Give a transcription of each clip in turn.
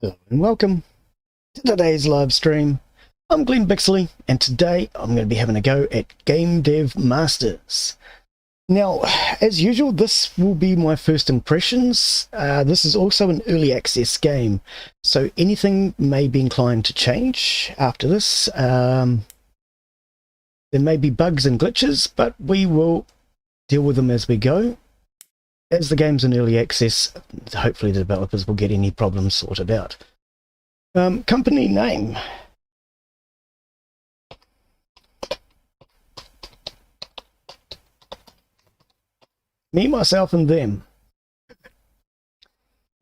Hello and welcome to today's live stream. I'm Glen Bixley, and today I'm going to be having a go at Game Dev Masters. Now, as usual, this will be my first impressions. This is also an early access game, so anything may be inclined to change after this. There may be bugs and glitches, but we will deal with them as we go. As the game's in early access, hopefully the developers will get any problems sorted out. Company name. Me, myself, and them.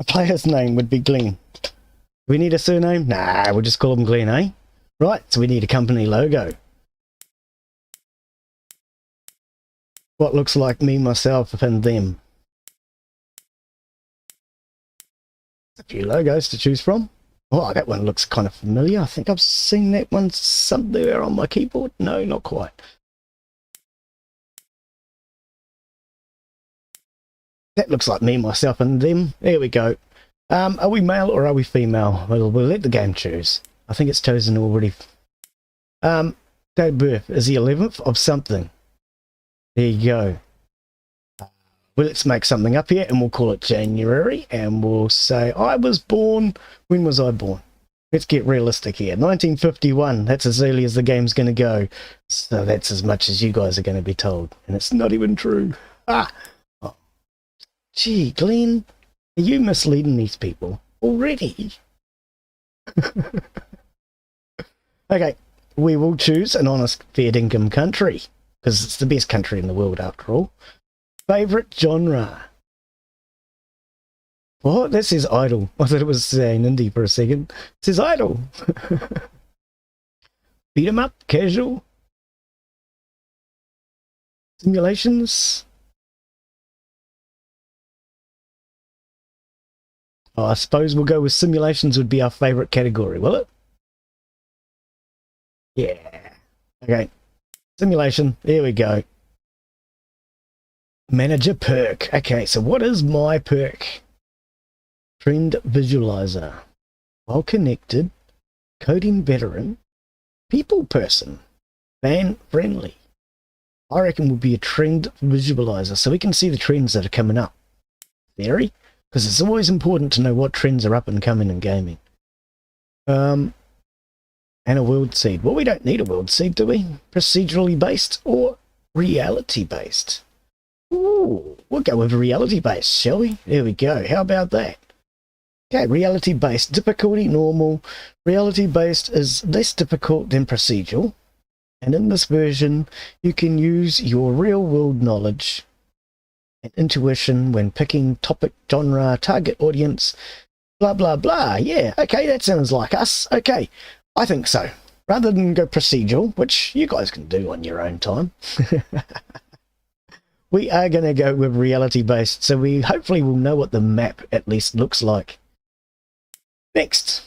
A player's name would be Glen. Do we need a surname? Nah, we'll just call him Glen, eh? Right, so we need a company logo. What looks like me, myself, and them. A few logos to choose from. Oh, that one looks kind of familiar. I think I've seen that one somewhere on my keyboard. No, not quite. That looks like me, myself, and them. There we go. Are we male or are we female? We'll let the game choose. I think it's chosen already. Date of birth is the 11th of something. There you go. Well, let's make something up here and we'll call it January, and we'll say I was born. When was I born? Let's get realistic here. 1951. That's as early as the game's going to go. So that's as much as you guys are going to be told. And it's not even true. Ah! Oh. Gee, Glen, are you misleading these people already? Okay, we will choose an honest, fair income country, because it's the best country in the world after all. Favorite genre? What? That says idle. I thought it was saying indie for a second. It says idle. Beat 'em up, casual. Simulations. Oh, I suppose we'll go with simulations would be our favorite category, will it? Yeah. Okay. Simulation. There we go. Manager perk. Okay, so what is my perk? Trend visualizer. Well connected. Coding veteran. People person. Fan friendly. I reckon would be a trend visualizer, so we can see the trends that are coming up. Theory? Because it's always important to know what trends are up and coming in gaming. And a world seed. Well, we don't need a world seed, do we? Procedurally based or reality based? Ooh, we'll go with reality-based, shall we? There we go. How about that? Okay, reality-based. Difficulty, normal. Reality-based is less difficult than procedural. And in this version, you can use your real-world knowledge and intuition when picking topic, genre, target audience, blah, blah, blah. Yeah, okay, that sounds like us. Okay, I think so. Rather than go procedural, which you guys can do on your own time. We are going to go with reality-based, so we hopefully will know what the map at least looks like. Next.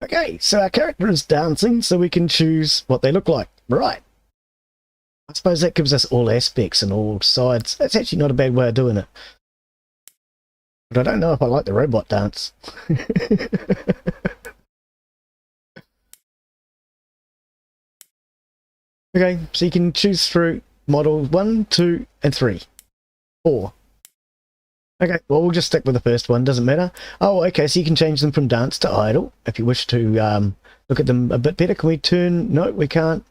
Okay, so our character is dancing, so we can choose what they look like. Right. I suppose that gives us all aspects and all sides. That's actually not a bad way of doing it. But I don't know if I like the robot dance. Okay, so you can choose through model 1, 2, and 3. 4. Okay, well, we'll just stick with the first one, doesn't matter. Oh, okay, so you can change them from dance to idle if you wish to look at them a bit better. Can we turn? No, we can't.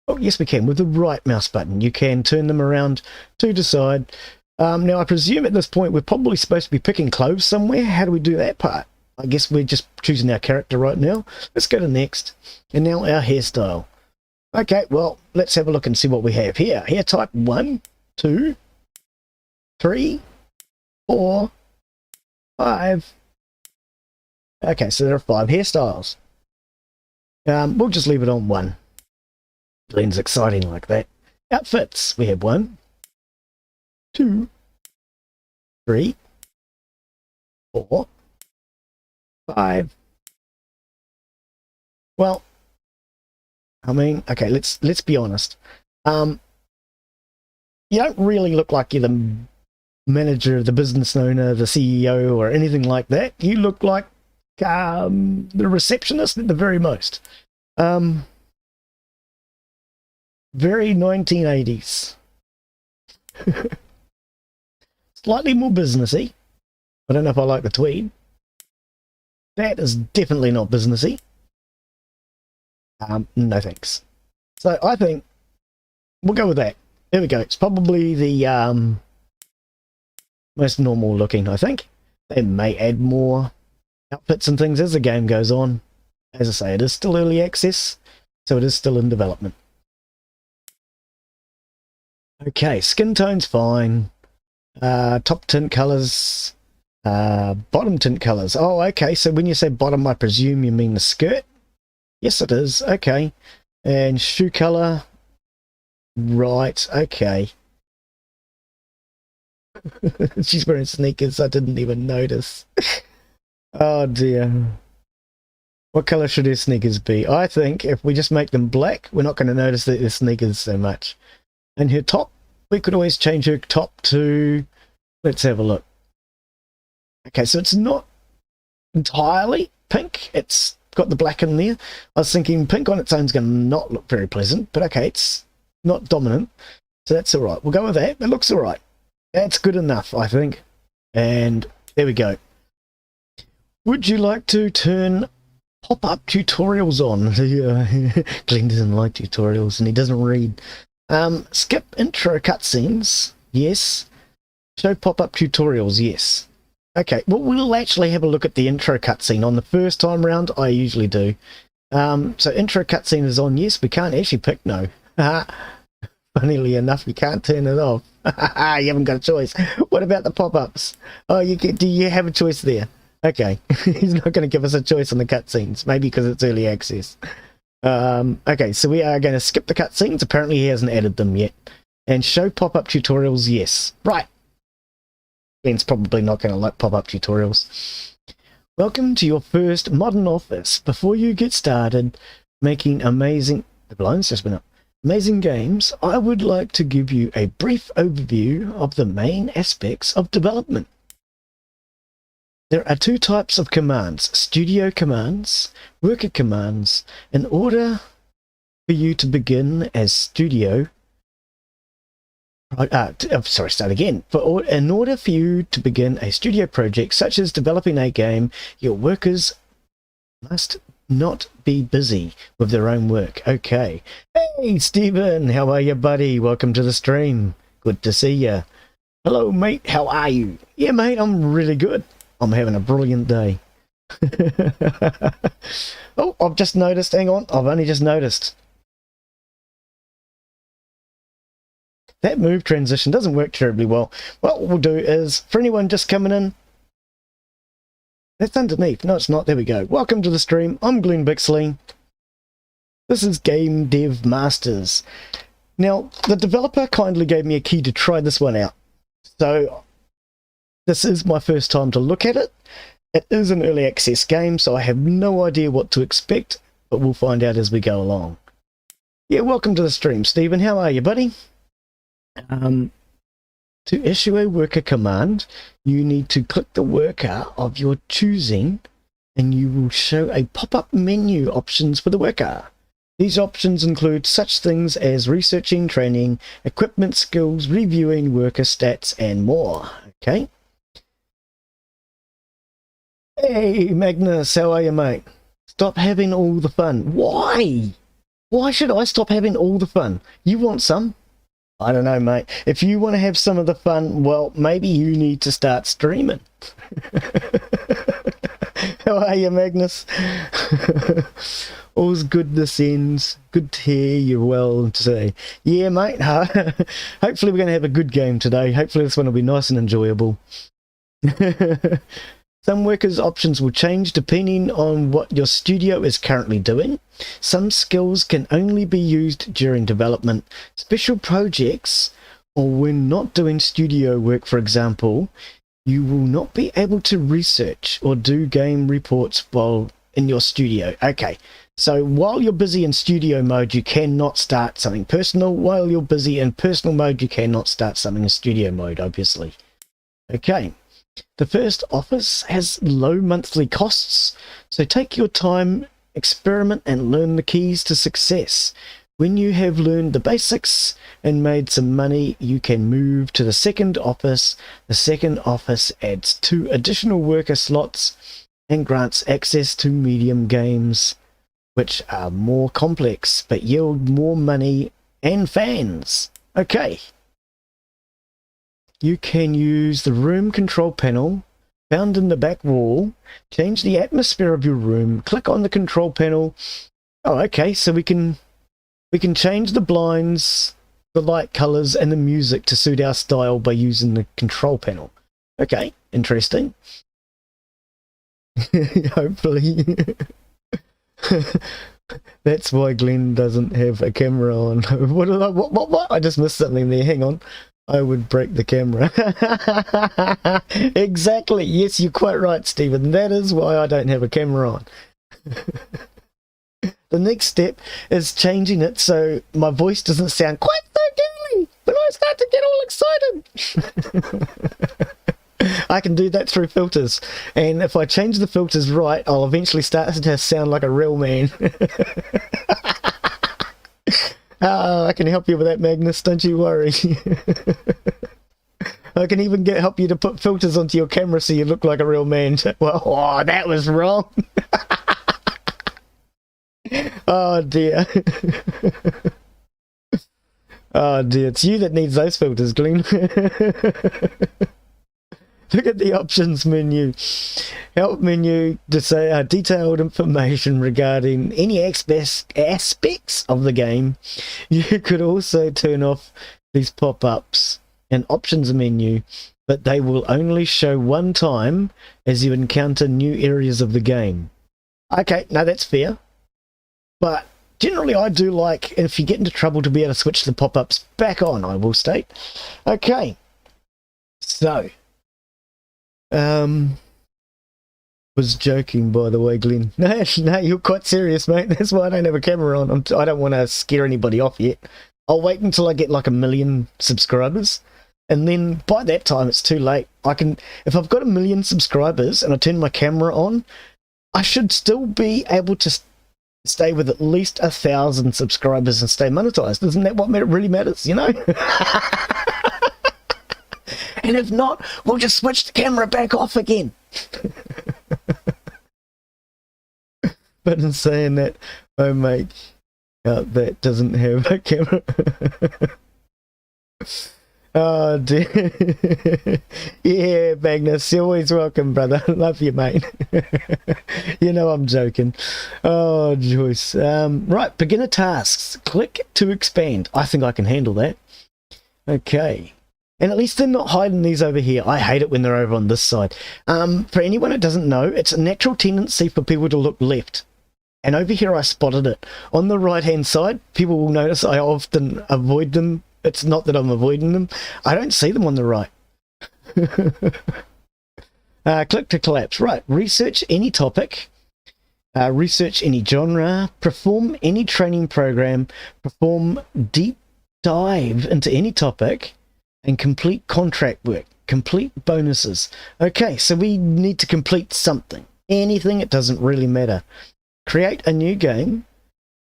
Oh, yes, we can. With the right mouse button, you can turn them around to decide. Now, I presume at this point we're probably supposed to be picking clothes somewhere. How do we do that part? I guess we're just choosing our character right now. Let's go to next. And now our hairstyle. Okay, well, let's have a look and see what we have here. Hair type 1, 2, 3, 4, 5. Okay, so there are 5 hairstyles. We'll just leave it on 1. Glen's exciting like that. Outfits. We have 1, 2, 3, 4, 5. Well, I mean, okay, let's be honest. You don't really look like you're the manager, the business owner, the CEO, or anything like that. You look like the receptionist at the very most. Very 1980s. Slightly more businessy. I don't know if I like the tweed. That is definitely not businessy. No thanks. So I think we'll go with that. There we go. It's probably the most normal looking, I think. They may add more outfits and things as the game goes on. As I say, it is still early access, so it is still in development. Okay, skin tone's fine. Top tint colours, bottom tint colours. Oh, okay, so when you say bottom, I presume you mean the skirt? Yes, it is. Okay. And shoe colour. Right, okay. She's wearing sneakers. I didn't even notice. Oh, dear. What colour should her sneakers be? I think if we just make them black, we're not going to notice that they're sneakers so much. And her top, we could always change her top to... Let's have a look. Okay, so it's not entirely pink. It's got the black in there. I was thinking pink on its own is going to not look very pleasant, but okay, it's not dominant, so that's all right. We'll go with that. It looks all right. That's good enough, I think. And there we go. Would you like to turn pop-up tutorials on? Glen doesn't like tutorials, and he doesn't read. Skip intro cutscenes, yes. Show pop-up tutorials, yes. Okay, well, we'll actually have a look at the intro cutscene on the first time round. I usually do. So intro cutscene is on, yes. We can't actually pick no. Funnily enough, you can't turn it off. You haven't got a choice. What about the pop-ups? Oh, do you have a choice there? Okay, he's not going to give us a choice on the cutscenes. Maybe because it's early access. Okay, so we are going to skip the cutscenes. Apparently he hasn't added them yet. And show pop-up tutorials, yes. Right. Glen's probably not going to like pop-up tutorials. Welcome to your first modern office. Before you get started making amazing... The blinds just went up. Amazing games, I would like to give you a brief overview of the main aspects of development. There are two types of commands, studio commands, worker commands. In order for you to begin as studio... start again. In order for you to begin a studio project, such as developing a game, your workers must not be busy with their own work. Okay. Hey, Stephen, how are you, buddy? Welcome to the stream. Good to see you. Hello, mate. How are you? Yeah, mate, I'm really good. I'm having a brilliant day. Oh, I've just noticed. Hang on. I've only just noticed. That move transition doesn't work terribly well. What we'll do is, for anyone just coming in, that's underneath. No, it's not. There we go. Welcome to the stream. I'm Glen Bixley. This is Game Dev Masters. Now, the developer kindly gave me a key to try this one out. So, this is my first time to look at it. It is an early access game, so I have no idea what to expect, but we'll find out as we go along. Yeah, welcome to the stream, Stephen. How are you, buddy? To issue a worker command, you need to click the worker of your choosing, and you will show a pop-up menu options for the worker. These options include such things as researching, training, equipment skills, reviewing worker stats, and more. Okay. Hey, Magnus, how are you, mate? Stop having all the fun. Why? Why should I stop having all the fun? You want some? I don't know, mate. If you want to have some of the fun, well, maybe you need to start streaming. How are you, Magnus? All's good this ends. Good to hear you're well today. Yeah, mate. Hopefully we're going to have a good game today. Hopefully this one will be nice and enjoyable. Some workers' options will change depending on what your studio is currently doing. Some skills can only be used during development. Special projects, or when not doing studio work, for example, you will not be able to research or do game reports while in your studio. Okay, so while you're busy in studio mode, you cannot start something personal. While you're busy in personal mode, you cannot start something in studio mode, obviously. Okay. The first office has low monthly costs, so take your time, experiment, and learn the keys to success. When you have learned the basics and made some money, you can move to the second office. The second office adds 2 additional worker slots and grants access to medium games, which are more complex but yield more money and fans. Okay. You can use the room control panel found in the back wall, change the atmosphere of your room, click on the control panel. Oh, okay, so we can change the blinds, the light colors, and the music to suit our style by using the control panel. Okay, interesting. Hopefully. That's why Glen doesn't have a camera on. What? I just missed something there. Hang on. I would break the camera. Exactly. Yes, you're quite right, Stephen. That is why I don't have a camera on. The next step is changing it so my voice doesn't sound quite so girly when I start to get all excited. I can do that through filters, and if I change the filters right, I'll eventually start to sound like a real man. I can help you with that, Magnus, don't you worry. I can even help you to put filters onto your camera so you look like a real man. Well, oh, that was wrong. Oh dear. Oh dear, it's you that needs those filters, Glen. Look at the options menu. Help menu to say detailed information regarding any aspects of the game. You could also turn off these pop-ups and options menu, but they will only show one time as you encounter new areas of the game. Okay, no, that's fair. But generally I do like, if you get into trouble, to be able to switch the pop-ups back on, I will state. Okay, so was joking, by the way, Glen. No, you're quite serious, mate. That's why I don't have a camera on. I don't want to scare anybody off yet. I'll wait until I get like 1 million subscribers, and then by that time it's too late. If I've got 1 million subscribers and I turn my camera on, I should still be able to stay with at least 1,000 subscribers and stay monetized. Isn't that what really matters, you know? And if not, we'll just switch the camera back off again. But in saying that, my mate that doesn't have a camera. Oh dear. Yeah, Magnus, you're always welcome, brother. Love you, mate. You know I'm joking. Oh, Joyce. Right, beginner tasks. Click to expand. I think I can handle that. Okay. And at least they're not hiding these over here. I hate it when they're over on this side. For anyone that doesn't know, it's a natural tendency for people to look left. And over here I spotted it. On the right-hand side, people will notice I often avoid them. It's not that I'm avoiding them. I don't see them on the right. Click to collapse. Right, research any topic. Research any genre. Perform any training program. Perform deep dive into any topic. And complete contract work, complete bonuses. Okay, so we need to complete something. Anything, it doesn't really matter. Create a new game,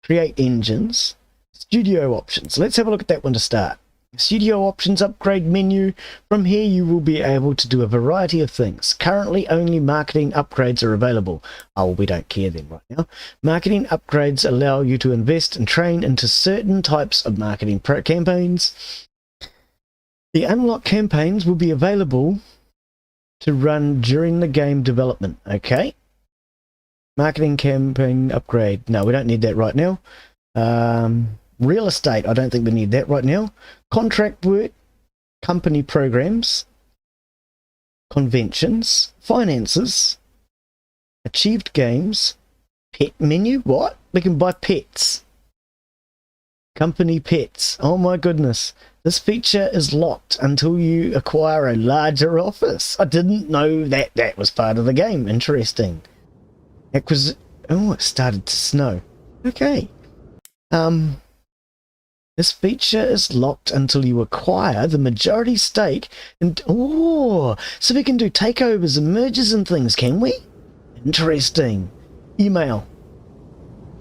create engines, studio options. Let's have a look at that one to start. Studio options upgrade menu. From here you will be able to do a variety of things. Currently only marketing upgrades are available. Oh, we don't care then right now. Marketing upgrades allow you to invest and train into certain types of marketing campaigns. The unlock campaigns will be available to run during the game development. Okay. Marketing campaign upgrade. No, we don't need that right now. Real estate. I don't think we need that right now. Contract work. Company programs. Conventions. Finances. Achieved games. Pet menu. What? We can buy pets. Company pets. Oh my goodness. This feature is locked until you acquire a larger office. I didn't know that that was part of the game. Interesting. Oh, it started to snow. Okay. This feature is locked until you acquire the majority stake. And oh, so we can do takeovers and mergers and things, can we? Interesting. Email.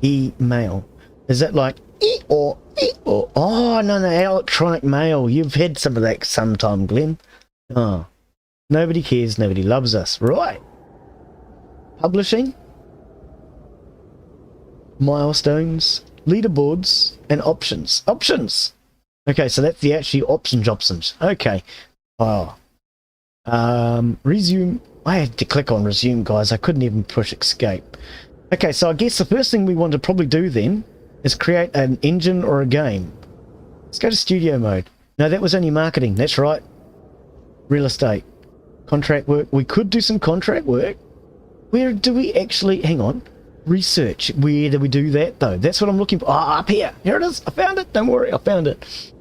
Is that like or oh no, electronic mail? You've had some of that sometime, Glen. Oh, nobody cares. Nobody loves us, right? Publishing. Milestones. Leaderboards and options. Okay, so that's the actually options. Okay. Oh. Resume. I had to click on resume, guys. I couldn't even push escape. Okay, so I guess the first thing we want to probably do then is create an engine or a game. Let's go to studio mode. No, that was only marketing. That's right. Real estate. Contract work. We could do some contract work. Where do we actually... Hang on. Research. Where do we do that, though? That's what I'm looking for. Ah, up here. Here it is. I found it. Don't worry. I found it.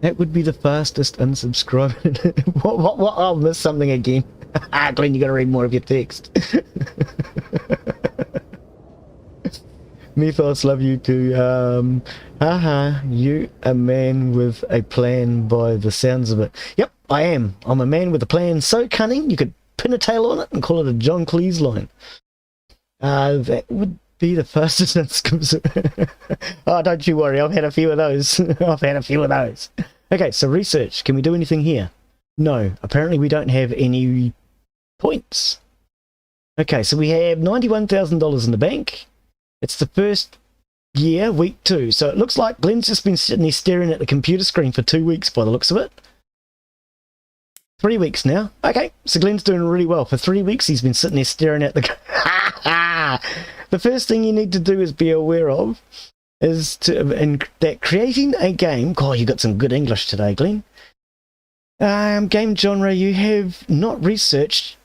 That would be the fastest unsubscribe. What? I'll miss something again. Glenn, you got to read more of your text. Mythos, love you too. You a man with a plan by the sounds of it. Yep, I am. I'm a man with a plan so cunning you could pin a tail on it and call it a John Cleese line. That would be the fastest unsubscribe. Oh, don't you worry. I've had a few of those. Okay, so research. Can we do anything here? No. Apparently we don't have any points. Okay, so we have $91,000 in the bank. It's the first year, week 2. So it looks like Glenn's just been sitting there staring at the computer screen for 2 weeks by the looks of it. 3 weeks now. Okay, so Glenn's doing really well. For 3 weeks he's been sitting there staring at the... The first thing you need to do is be aware of is that creating a game... God, you got some good English today, Glen. Game genre you have not researched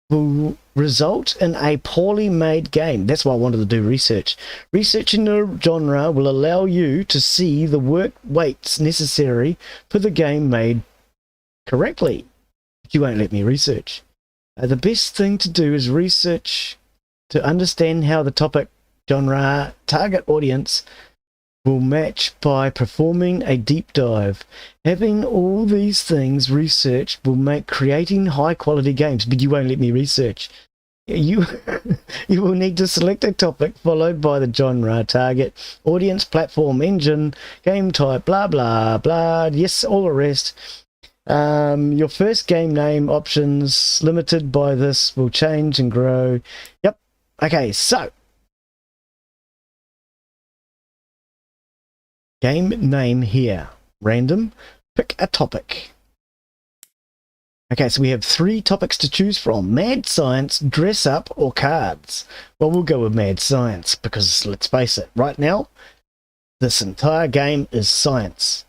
will result in a poorly made game. That's why I wanted to do research. Researching the genre will allow you to see the work weights necessary for the game made correctly. But you won't let me research. The best thing to do is research to understand how the topic, genre, target audience will match by performing a deep dive. Having all these things researched will make creating high quality games, but you won't let me research. You will need to select a topic followed by the genre, target, audience, platform, engine, game type, blah blah blah, yes, all the rest. Your first game name options limited by this will change and grow. Yep. Okay, so game name here, random, pick a topic. Okay, so we have 3 topics to choose from: mad science, dress up, or cards. Well, we'll go with mad science because, let's face it, right now this entire game is science.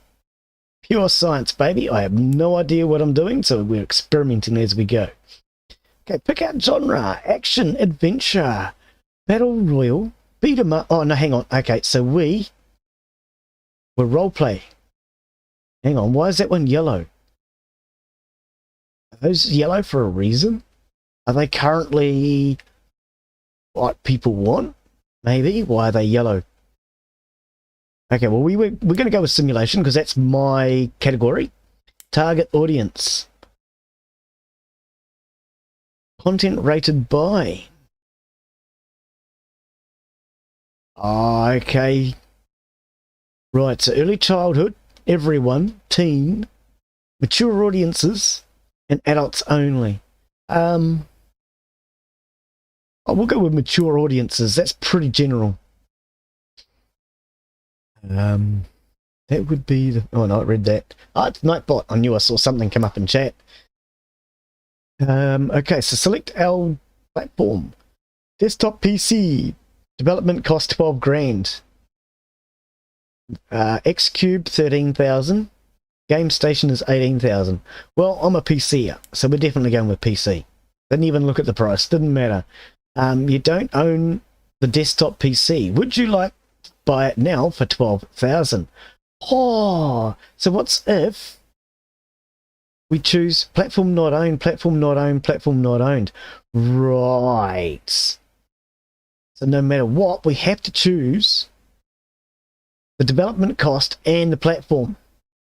Pure science, baby. I have no idea what I'm doing, so we're experimenting as we go. Okay, pick out genre: action, adventure, battle royal, beat 'em up. Oh no, hang on. Okay, so we're roleplay. Hang on, why is that one yellow? Are those yellow for a reason? Are they currently what people want? Maybe. Why are they yellow? Okay, well we're going to go with simulation because that's my category. Target audience. Content rated by. Okay. Right, so early childhood, everyone, teen, mature audiences, and adults only. We'll go with mature audiences. That's pretty general. That would be the... Oh, no, I read that. Oh, it's Nightbot. I knew I saw something come up in chat. Okay, so select our platform. Desktop PC. Development cost 12 grand. Xcube 13,000. Game Station is 18,000. Well, I'm a PCer, so we're definitely going with PC. Didn't even look at the price. Didn't matter. You don't own the desktop PC. Would you like to buy it now for 12,000? Oh, so what's if we choose platform not owned, platform not owned, platform not owned? Right. So no matter what, we have to choose The development cost and the platform.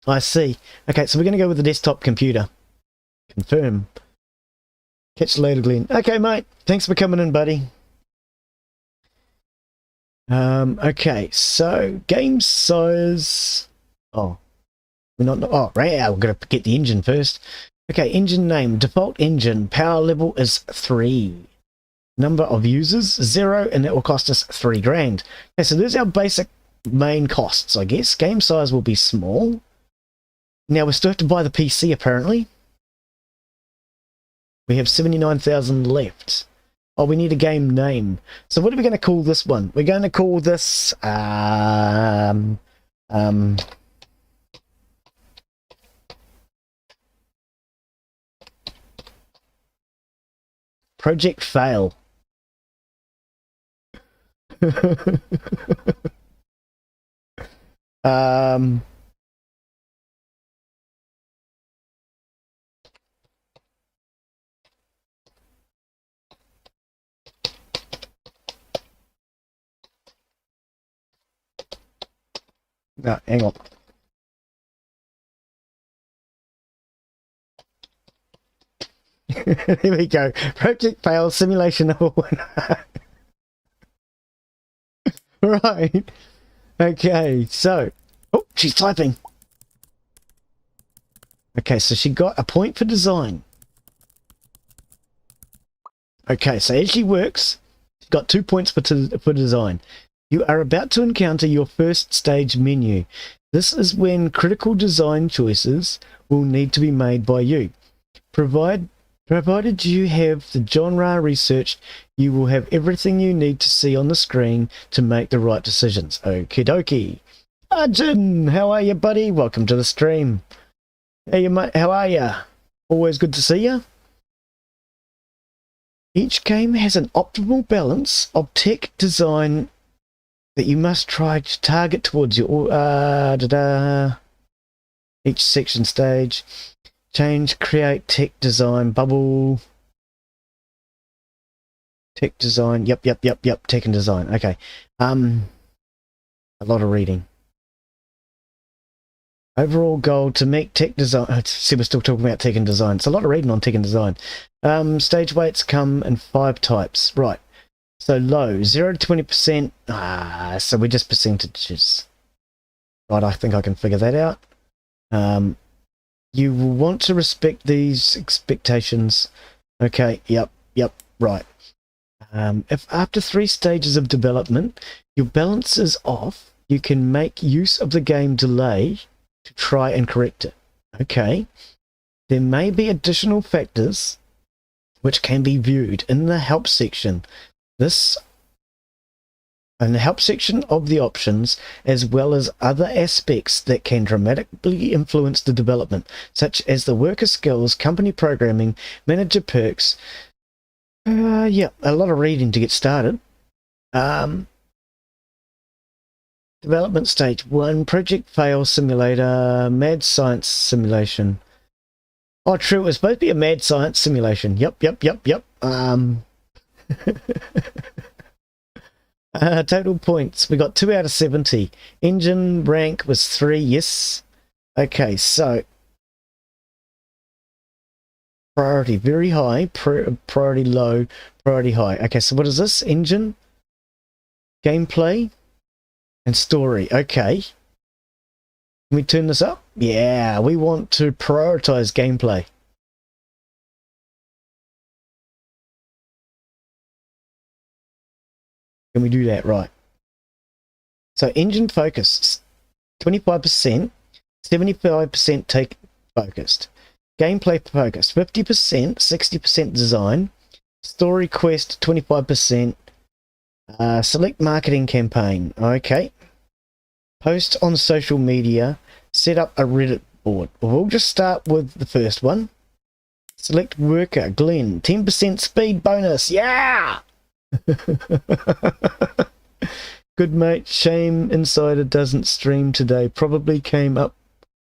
I see. Okay, so we're going to go with the desktop computer. Confirm. Catch you later, Glenn. Okay, mate. Thanks for coming in, buddy. Okay, so game size. Oh, we're not. Oh, right. We're going to get the engine first. Okay, engine name. Default engine. Power level is 3. Number of users 0, and that will cost us 3 grand. Okay, so there's our basic main costs, I guess. Game size will be small. Now we still have to buy the PC apparently. We have 79,000 left. Oh, we need a game name. So what are we going to call this one? We're going to call this Project Fail. No, hang on. There we go. Project Fail Simulation number 1. Right. Okay, so... Oh, she's typing. Okay, so she got a point for design. Okay, so as she works, she's got 2 points for design. You are about to encounter your first stage menu. This is when critical design choices will need to be made by you. Provided you have the genre researched, you will have everything you need to see on the screen to make the right decisions. Okie dokie. Arjun, how are you, buddy? Welcome to the stream. Hey, mate, how are you? Always good to see you. Each game has an optimal balance of tech design that you must try to target towards your each section stage. Change, create, tech design, bubble, tech design. Yep, tech and design. Okay. A lot of reading. Overall goal to make tech design. See, we're still talking about tech and design. It's a lot of reading on tech and design. Stage weights come in 5 types. Right. So low, 0 to 20%. So we're just percentages. Right, I think I can figure that out. You will want to respect these expectations. Okay, yep, right. If after 3 stages of development, your balance is off, you can make use of the game delay to try and correct it. Okay. There may be additional factors which can be viewed in the help section. In the help section of the options, as well as other aspects that can dramatically influence the development, such as the worker skills, company programming, manager perks. Yeah, a lot of reading to get started. Development stage 1, Project Fail Simulator, Mad Science Simulation. Oh, true, it was supposed to be a Mad Science Simulation. Yep. Total points. We got 2 out of 70. Engine rank was 3. Yes. Okay, so priority very high, priority low, priority high. Okay, so what is this? Engine, gameplay, and story. Okay. Can we turn this up? Yeah, we want to prioritize gameplay. Can we do that? Right. So engine focus, 25%, 75% take focused. Gameplay focus, 50%, 60% design. Story quest, 25%. Select marketing campaign. Okay. Post on social media. Set up a Reddit board. We'll just start with the first one. Select worker, Glen, 10% speed bonus. Yeah! Good mate, shame Insider doesn't stream today. Probably came up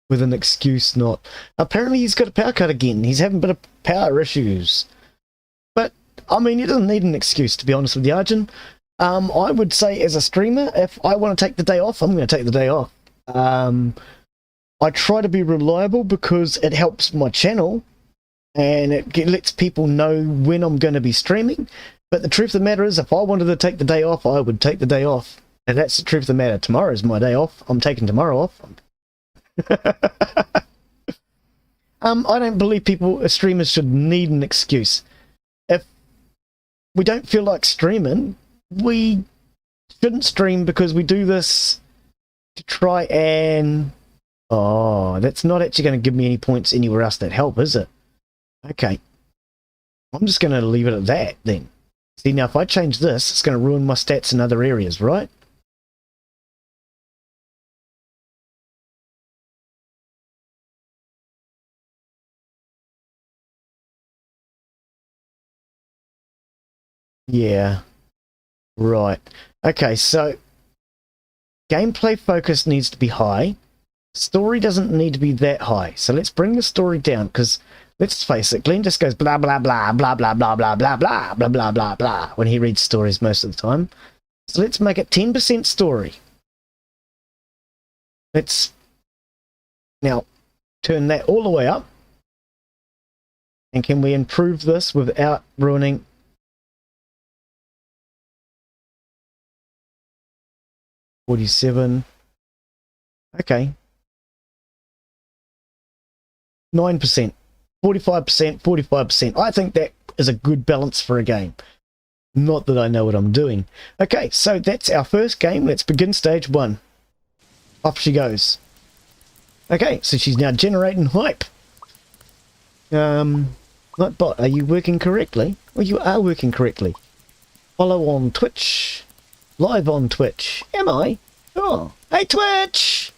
with an excuse not. Apparently he's got a power cut again. He's having a bit of power issues. But, I mean, he doesn't need an excuse, to be honest with you, Arjun. I would say as a streamer, if I want to take the day off, I'm going to take the day off. I try to be reliable because it helps my channel and it lets people know when I'm going to be streaming. But the truth of the matter is, if I wanted to take the day off, I would take the day off. And that's the truth of the matter. Tomorrow's my day off. I'm taking tomorrow off. I don't believe streamers should need an excuse. If we don't feel like streaming, we shouldn't stream because we do this to try and... Oh, that's not actually going to give me any points anywhere else that help, is it? Okay. I'm just going to leave it at that then. See, now if I change this, it's going to ruin my stats in other areas, right? Yeah. Right. Okay, so gameplay focus needs to be high. Story doesn't need to be that high. So let's bring the story down, because let's face it, Glen just goes blah, blah, blah, blah, blah, blah, blah, blah, blah, blah, blah, blah, blah, when he reads stories most of the time. So let's make it 10% story. Let's now turn that all the way up. And can we improve this without ruining... $47. Okay. 9%. 45%, 45%. I think that is a good balance for a game. Not that I know what I'm doing. Okay, so that's our first game. Let's begin stage 1. Off she goes. Okay, so she's now generating hype. Nightbot, are you working correctly? Well, you are working correctly. Follow on Twitch. Live on Twitch. Am I? Oh, hey Twitch!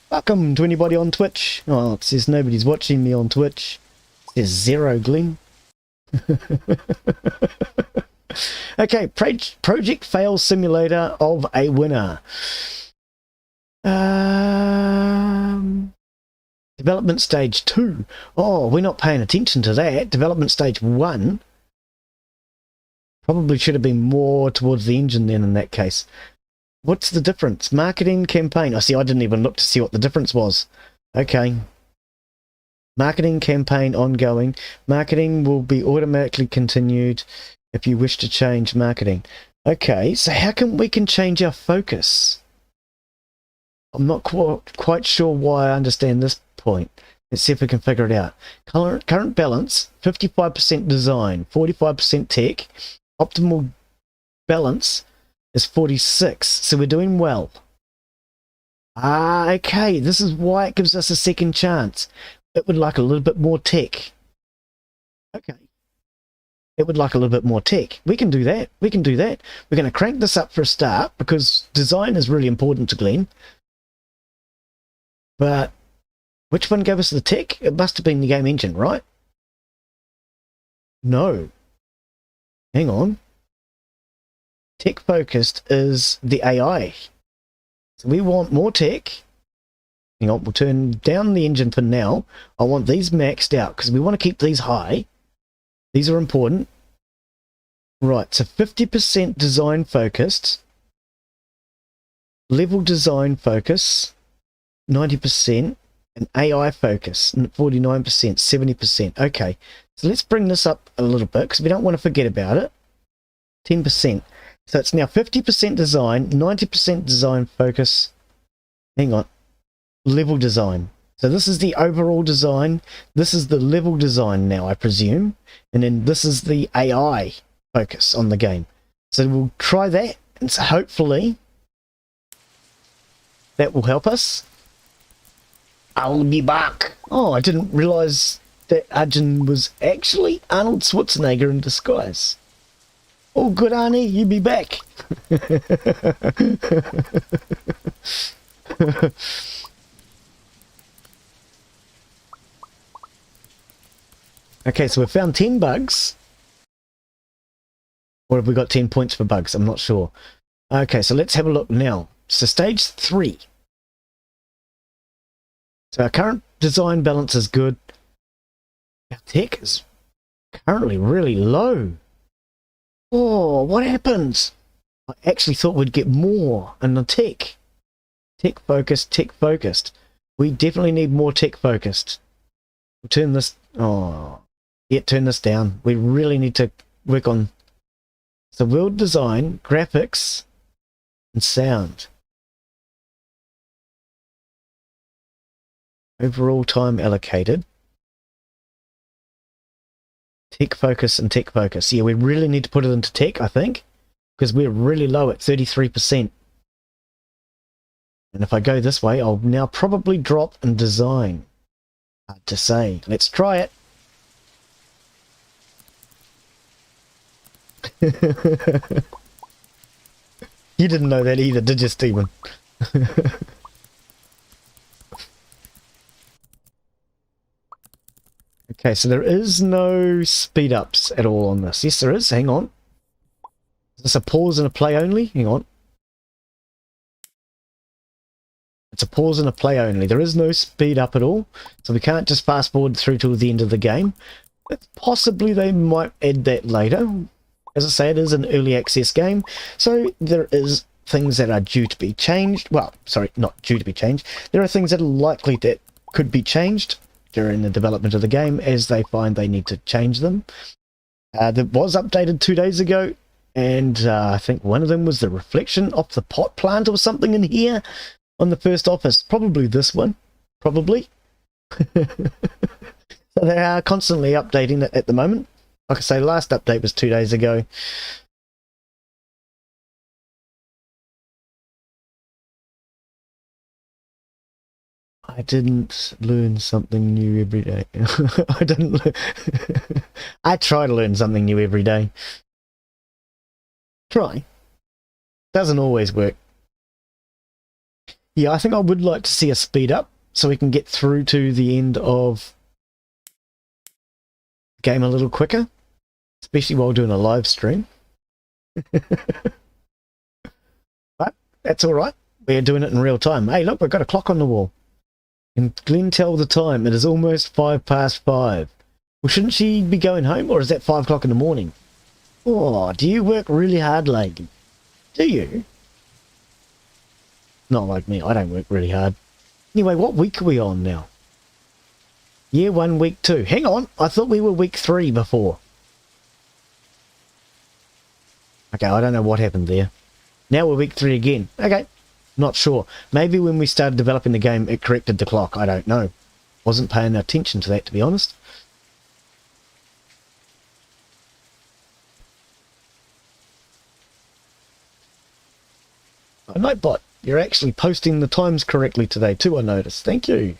Welcome to anybody on Twitch. Oh, it says nobody's watching me on Twitch. It says 0, Glen. Okay, project fail simulator of a winner. Development stage 2. Oh, we're not paying attention to that. Development stage 1. Probably should have been more towards the engine then in that case. What's the difference? Marketing campaign. I see, I didn't even look to see what the difference was. Okay. Marketing campaign ongoing. Marketing will be automatically continued if you wish to change marketing. Okay, so how can we change our focus? I'm not quite sure why I understand this point. Let's see if we can figure it out. Current balance, 55% design, 45% tech. Optimal balance is 46, so we're doing well. Okay, this is why it gives us a second chance. It would like a little bit more tech. Okay. It would like a little bit more tech. We can do that. We can do that. We're going to crank this up for a start because design is really important to Glen. But which one gave us the tech? It must have been the game engine, right? No. Hang on. Tech focused is the AI. So we want more tech. Hang on, we'll turn down the engine for now. I want these maxed out because we want to keep these high. These are important. Right, so 50% design focused. Level design focus, 90%. And AI focus, 49%, 70%. Okay, so let's bring this up a little bit because we don't want to forget about it. 10%. So it's now 50% design, 90% design focus. Hang on. Level design. So this is the overall design. This is the level design now, I presume. And then this is the AI focus on the game. So we'll try that. And so hopefully that will help us. I'll be back. Oh, I didn't realize that Arjun was actually Arnold Schwarzenegger in disguise. Oh, good, Arnie, you be back. Okay, so we found 10 bugs. Or have we got 10 points for bugs? I'm not sure. Okay, so let's have a look now. So stage 3. So our current design balance is good. Our tech is currently really low. Oh, what happens? I actually thought we'd get more in the tech. Tech focused, tech focused. We definitely need more tech focused. We'll turn this... Oh, yeah, turn this down. We really need to work on... So world design, graphics, and sound. Overall time allocated. Tech focus and tech focus. Yeah, we really need to put it into tech, I think, because we're really low at 33%. And if I go this way, I'll now probably drop in design. Hard to say. Let's try it. You didn't know that either, did you, Stephen? Okay, so there is no speed ups at all on this. Yes, there is. Hang on. Is this a pause and a play only? Hang on. It's a pause and a play only. There is no speed up at all, so we can't just fast forward through to the end of the game. But possibly they might add that later. As I say, it is an early access game, so there is things that are due to be changed. Well, sorry, not due to be changed. There are things that are likely that could be changed during the development of the game as they find they need to change them. That was updated 2 days ago, and I think one of them was the reflection of the pot plant or something in here on the first office. Probably this one. Probably. So they are constantly updating it at the moment. Like I say, last update was 2 days ago. I didn't learn something new every day. I didn't I try to learn something new every day. Try. Doesn't always work. Yeah, I think I would like to see a speed up so we can get through to the end of the game a little quicker, especially while doing a live stream. But that's all right. We're doing it in real time. Hey, look, we've got a clock on the wall. Can Glen tell the time? It is almost 5:05. Well, shouldn't she be going home, or is that 5 o'clock in the morning? Oh, do you work really hard, lady? Do you? Not like me. I don't work really hard. Anyway, what week are we on now? Year 1, week 2. Hang on. I thought we were week 3 before. Okay, I don't know what happened there. Now we're week 3 again. Okay. Not sure. Maybe when we started developing the game, it corrected the clock. I don't know. Wasn't paying attention to that, to be honest. Oh, Nightbot, you're actually posting the times correctly today too, I noticed. Thank you.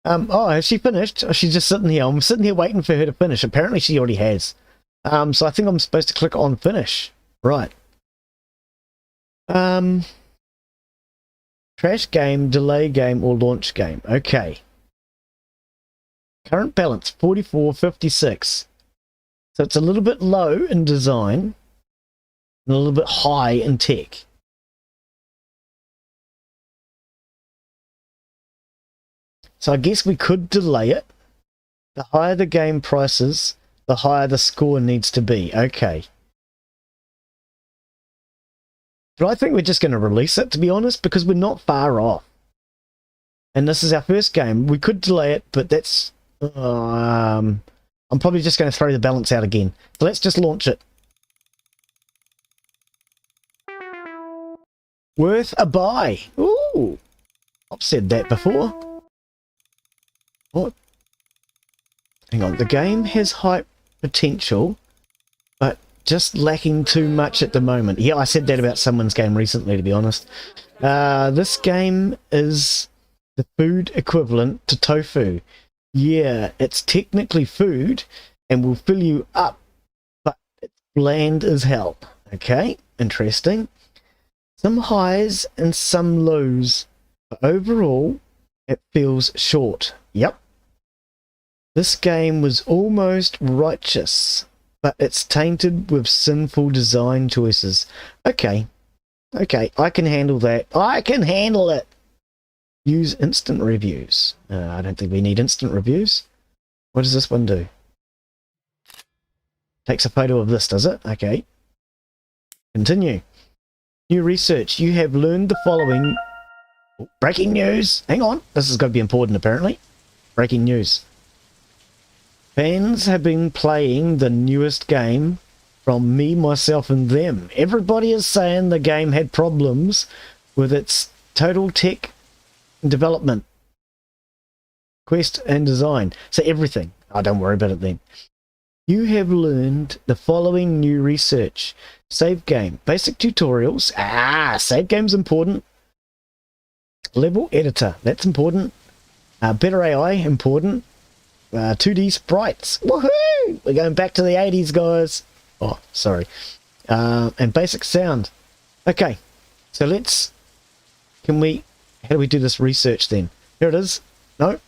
Oh, has she finished? Oh, she's just sitting here. I'm sitting here waiting for her to finish. Apparently she already has. So I think I'm supposed to click on finish. Right. Trash game, delay game, or launch game. Okay. Current balance, 44.56. So it's a little bit low in design and a little bit high in tech. So I guess we could delay it. The higher the game prices, the higher the score needs to be. Okay. But I think we're just going to release it, to be honest, because we're not far off. And this is our first game. We could delay it, but that's... I'm probably just going to throw the balance out again. So let's just launch it. Worth a buy. Ooh. I've said that before. What? Hang on. The game has hype potential, but just lacking too much at the moment. Yeah, I said that about someone's game recently, to be honest. This game is the food equivalent to tofu. Yeah, it's technically food and will fill you up, but it's bland as hell. Okay, interesting. Some highs and some lows, but overall, it feels short. Yep. This game was almost righteous, but it's tainted with sinful design choices. Okay. Okay, I can handle that. I can handle it. Use instant reviews. I don't think we need instant reviews. What does this one do? Takes a photo of this, does it? Okay. Continue. New research. You have learned the following. Breaking news. Hang on. This is going to be important, apparently. Breaking news. Fans have been playing the newest game from me, myself, and them. Everybody is saying the game had problems with its total tech development, quest, and design. So everything. Oh, don't worry about it then. You have learned the following new research. Save game. Basic tutorials. Save game's important. Level editor. That's important. Better AI. Important. 2D sprites. Woohoo! We're going back to the 80s, guys. Oh, sorry. And basic sound. Okay. So let's... How do we do this research then? Here it is. No.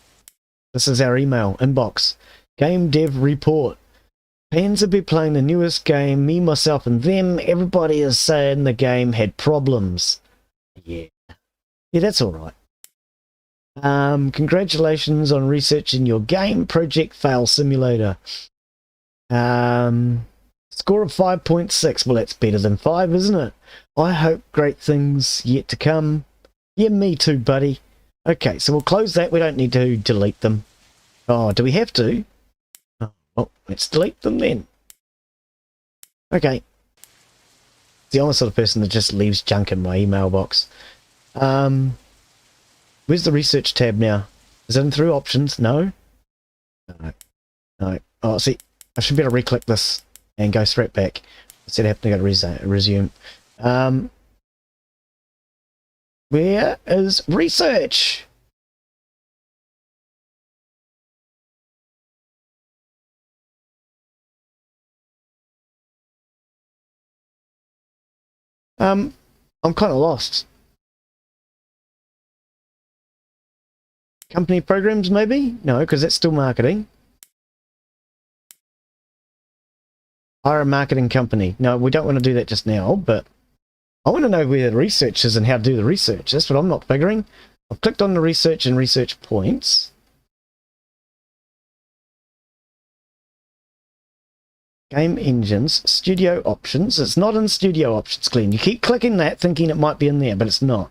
This is our email inbox. Game dev report. Fans have been playing the newest game, me, myself, and them. Everybody is saying the game had problems. Yeah. Yeah, that's alright. Congratulations on researching your game. Project Fail Simulator. Score of 5.6. Well, that's better than 5, isn't it? I hope great things yet to come. Yeah, me too, buddy. Okay, so we'll close that. We don't need to delete them. Oh, do we have to? Oh, let's delete them then. Okay. The only sort of person that just leaves junk in my email box. Where's the research tab now? Is it in through options? No? No. Oh, see, I should be able to re-click this and go straight back instead of having to go to resume. Where is research? I'm kind of lost. Company programs, maybe? No, because that's still marketing. Hire a marketing company. No, we don't want to do that just now, but I want to know where the research is and how to do the research. That's what I'm not figuring. I've clicked on the research and research points. Game engines, studio options. It's not in studio options, Glen. You keep clicking that thinking it might be in there, but it's not.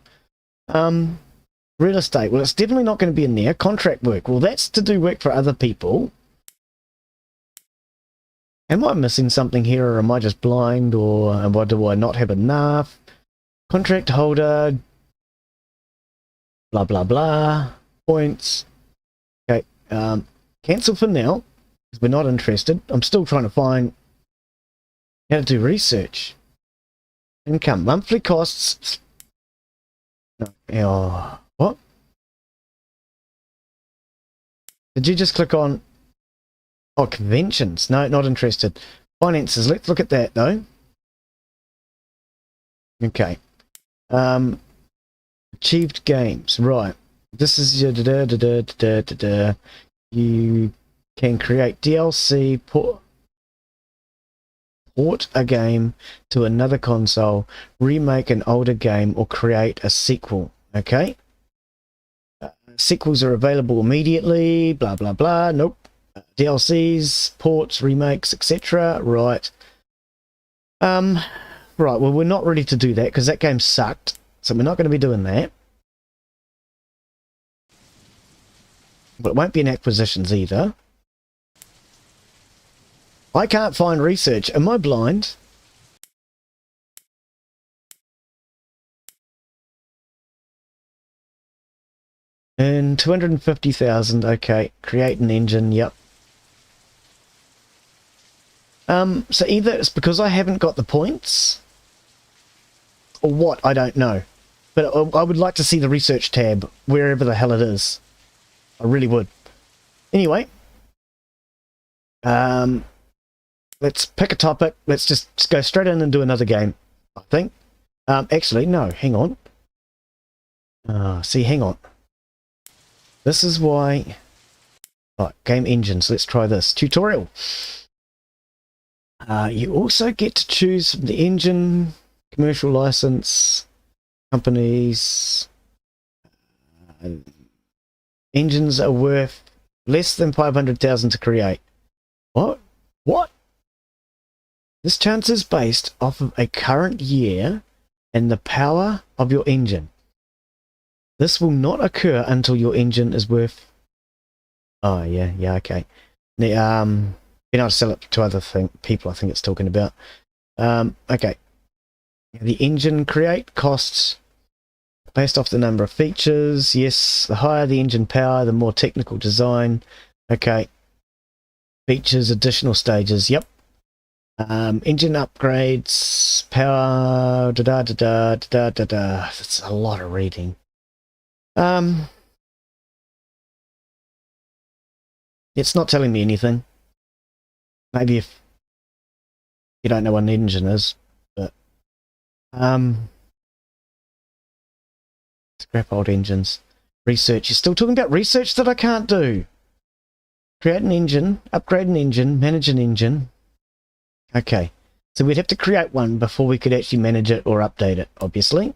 Real estate. Well, it's definitely not going to be in there. Contract work. Well, that's to do work for other people. Am I missing something here, or am I just blind, or do I not have enough? Contract holder. Blah, blah, blah. Points. Okay. Cancel for now, because we're not interested. I'm still trying to find how to do research. Income. Monthly costs. No. What? Did you just click on... Oh, conventions. No, not interested. Finances. Let's look at that, though. Okay. Achieved games. Right. This is your... You can create DLC, port a game to another console, remake an older game, or create a sequel. Okay. Sequels are available immediately. Blah, blah, blah. Nope. DLCs, ports, remakes, etc. Right. Right, well, we're not ready to do that because that game sucked, so we're not going to be doing that. But it won't be in acquisitions either. I can't find research. Am I blind? And 250,000. Okay, create an engine. Yep. So either it's because I haven't got the points, or what, I don't know. But I would like to see the research tab, wherever the hell it is. I really would. Anyway. Let's pick a topic. Let's just go straight in and do another game, I think. Actually, no, hang on. See, hang on. This is why... Right, game engines. Let's try this. Tutorial. You also get to choose from the engine, commercial license, companies, Engines are worth less than 500,000 to create. What? What? This chance is based off of a current year and the power of your engine. This will not occur until your engine is worth... Oh, yeah, okay. Being able to sell it to other people, I think it's talking about. Okay. The engine create costs based off the number of features. Yes, the higher the engine power, the more technical design. Okay. Features, additional stages. Yep. Engine upgrades, power, That's a lot of reading. It's not telling me anything. Maybe if you don't know what an engine is, but scrap old engines. Research. You're still talking about research that I can't do. Create an engine, upgrade an engine, manage an engine. Okay. So we'd have to create one before we could actually manage it or update it, obviously.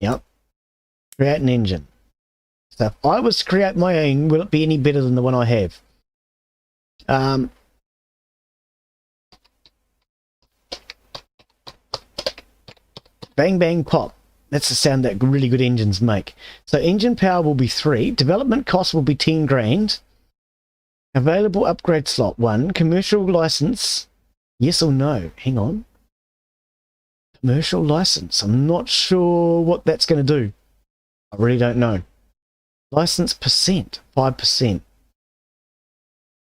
Yep. Create an engine. So if I was to create my own, will it be any better than the one I have? Bang, bang, pop. That's the sound that really good engines make. So engine power will be 3. Development cost will be 10 grand. Available upgrade slot 1. Commercial license. Yes or no? Hang on. Commercial license. I'm not sure what that's going to do. I really don't know. License percent. 5%.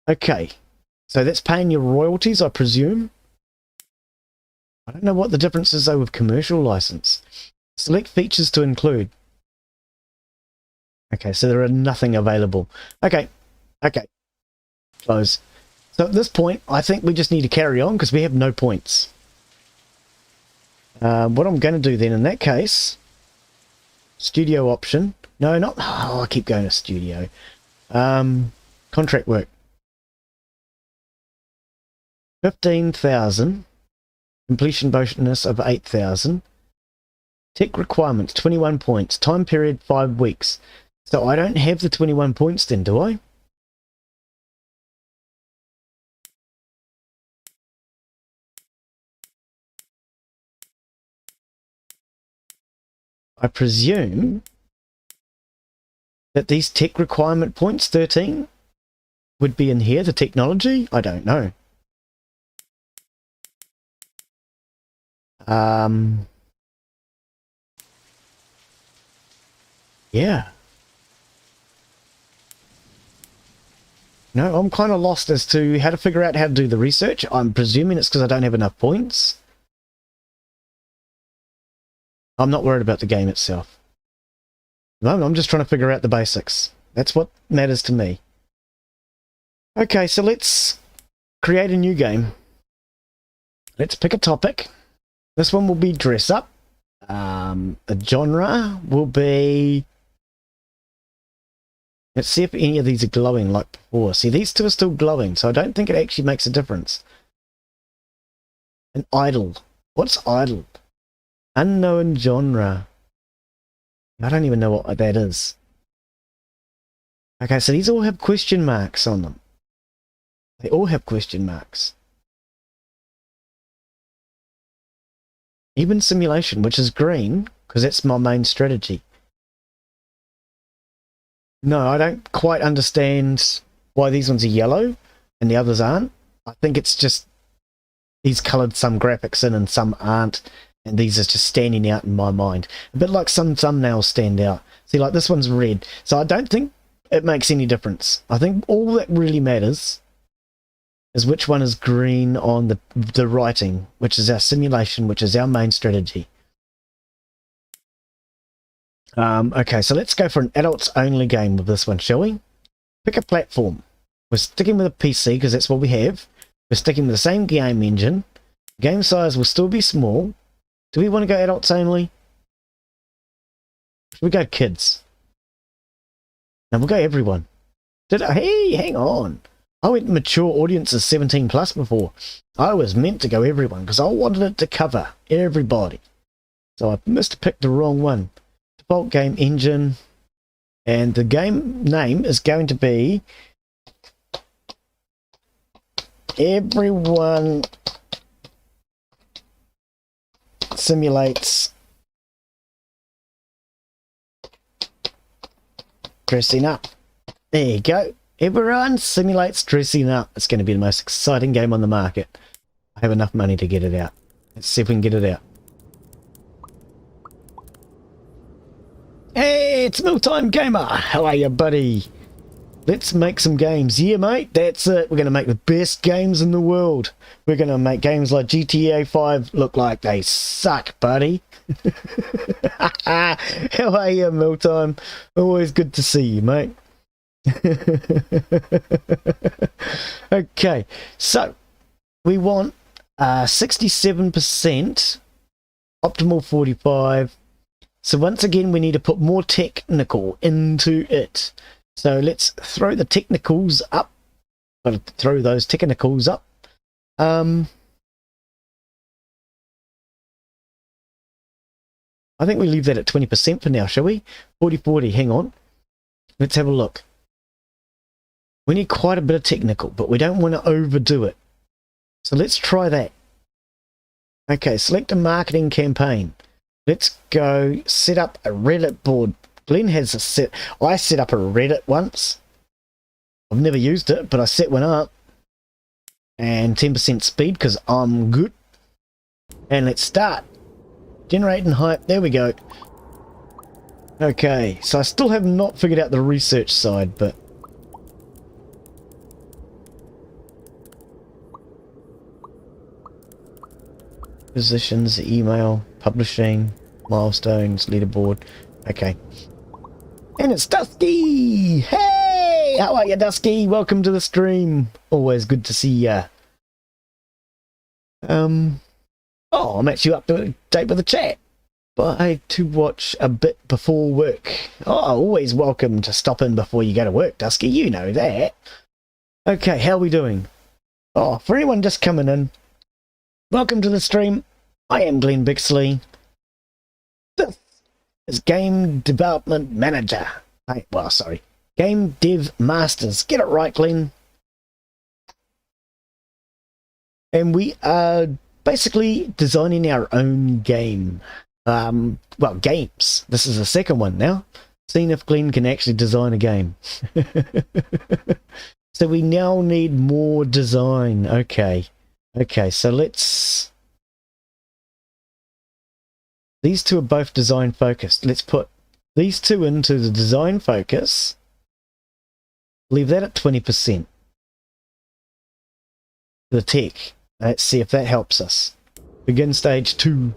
Okay. So that's paying your royalties, I presume. I don't know what the difference is though with commercial license. Select features to include. Okay, so there are nothing available. Okay. Close. So at this point, I think we just need to carry on because we have no points. What I'm going to do then in that case, studio option. No, not... Oh, I keep going to studio. Contract work. 15,000. Completion bonus of 8,000. Tech requirements, 21 points. Time period, 5 weeks. So I don't have the 21 points then, do I? I presume that these tech requirement points, 13, would be in here, the technology? I don't know. Yeah. No, I'm kind of lost as to how to figure out how to do the research. I'm presuming it's because I don't have enough points. I'm not worried about the game itself. No, I'm just trying to figure out the basics. That's what matters to me. Okay, so let's create a new game. Let's pick a topic. This one will be dress up. The genre will be... Let's see if any of these are glowing like before. See, these two are still glowing, so I don't think it actually makes a difference. An idle. What's idle? Unknown genre. I don't even know what that is. Okay, so these all have question marks on them. They all have question marks. Even simulation, which is green, because that's my main strategy. No, I don't quite understand why these ones are yellow and the others aren't. I think it's just he's coloured some graphics in and some aren't, and these are just standing out in my mind. A bit like some thumbnails stand out. See, like this one's red. So I don't think it makes any difference. I think all that really matters is which one is green on the writing, which is our simulation, which is our main strategy. Okay, so let's go for an adults-only game with this one, shall we? Pick a platform. We're sticking with a PC because that's what we have. We're sticking with the same game engine. Game size will still be small. Do we want to go adults-only? Should we go kids? No, we'll go everyone. Hey, hang on. I went mature audiences 17 plus before. I was meant to go everyone because I wanted it to cover everybody. So I must have picked the wrong one. Default game engine. And the game name is going to be Everyone Simulates Dressing Up. There you go. Everyone Simulates Dressing Up. It's going to be the most exciting game on the market. I have enough money to get it out. Let's see if we can get it out. Hey, it's Mealtime Gamer. How are you, buddy? Let's make some games. Yeah, mate, that's it. We're going to make the best games in the world. We're going to make games like GTA 5 look like they suck, buddy. How are you, Mealtime? Always good to see you, mate. Okay, so we want 67%, optimal 45. So once again, we need to put more technical into it. So let's throw the technicals up. Got to throw those technicals up. I think we leave that at 20% for now, shall we? 40-40, hang on. Let's have a look. We need quite a bit of technical, but we don't want to overdo it. So let's try that. Okay, select a marketing campaign. Let's go set up a Reddit board. Glen has a set. I set up a Reddit once. I've never used it, but I set one up. And 10% speed because I'm good. And let's start. Generating hype. There we go. Okay, so I still have not figured out the research side, but positions, email, publishing, milestones, leaderboard. Okay. And it's Dusky! Hey! How are you, Dusky? Welcome to the stream. Always good to see ya. Oh, I'm actually up to date with the chat. Bye to watch a bit before work. Oh, always welcome to stop in before you go to work, Dusky. You know that. Okay, how are we doing? Oh, for anyone just coming in, welcome to the stream. I am Glen Bixley. This is Game Development Manager. Game Dev Masters. Get it right, Glen. And we are basically designing our own game. Well, games. This is the second one now. Seeing if Glen can actually design a game. So we now need more design. Okay. Okay, so let's... These two are both design focused. Let's put these two into the design focus. Leave that at 20%. The tech. Let's see if that helps us. Begin stage 2.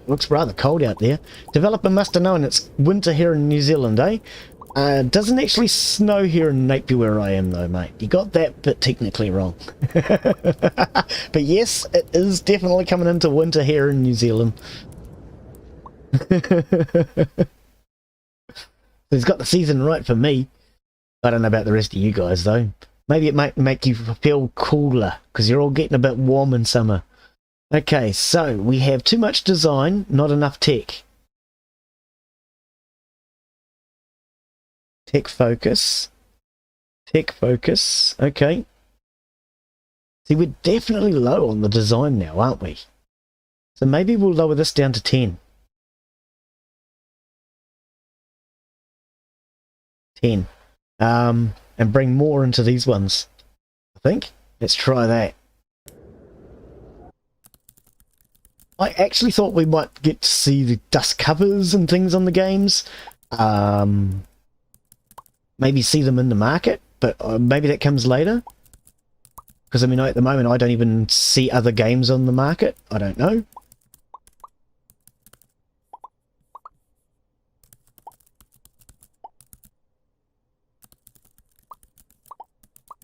Looks rather cold out there. Developer must have known it's winter here in New Zealand, eh? Doesn't actually snow here in Napier where I am though, mate. You got that bit technically wrong. But yes, it is definitely coming into winter here in New Zealand. He's got the season right for me. I don't know about the rest of you guys though. Maybe it might make you feel cooler because you're all getting a bit warm in summer. Okay, so we have too much design, not enough tech. Tech focus. Tech focus. Okay. See, we're definitely low on the design now, aren't we? So maybe we'll lower this down to 10. 10. And bring more into these ones, I think. Let's try that. I actually thought we might get to see the dust covers and things on the games. Maybe see them in the market, but maybe that comes later. Because, I mean, at the moment, I don't even see other games on the market. I don't know.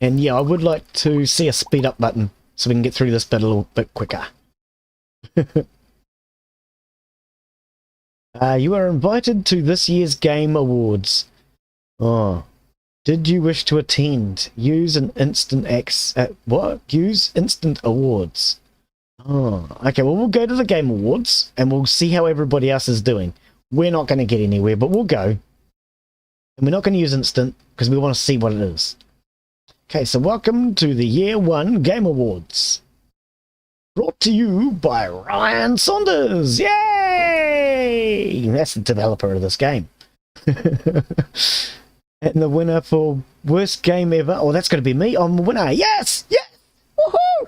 And yeah, I would like to see a speed up button so we can get through this bit a little bit quicker. You are invited to this year's Game Awards. Oh. Did you wish to attend? Use an instant Use instant awards. Oh, okay. Well, we'll go to the Game Awards and we'll see how everybody else is doing. We're not going to get anywhere, but we'll go. And we're not going to use instant because we want to see what it is. Okay, so welcome to the Year 1 Game Awards. Brought to you by Ryan Saunders. Yay! That's the developer of this game. And the winner for worst game ever. Oh, that's going to be me. I'm the winner. Yes! Yes! Woohoo!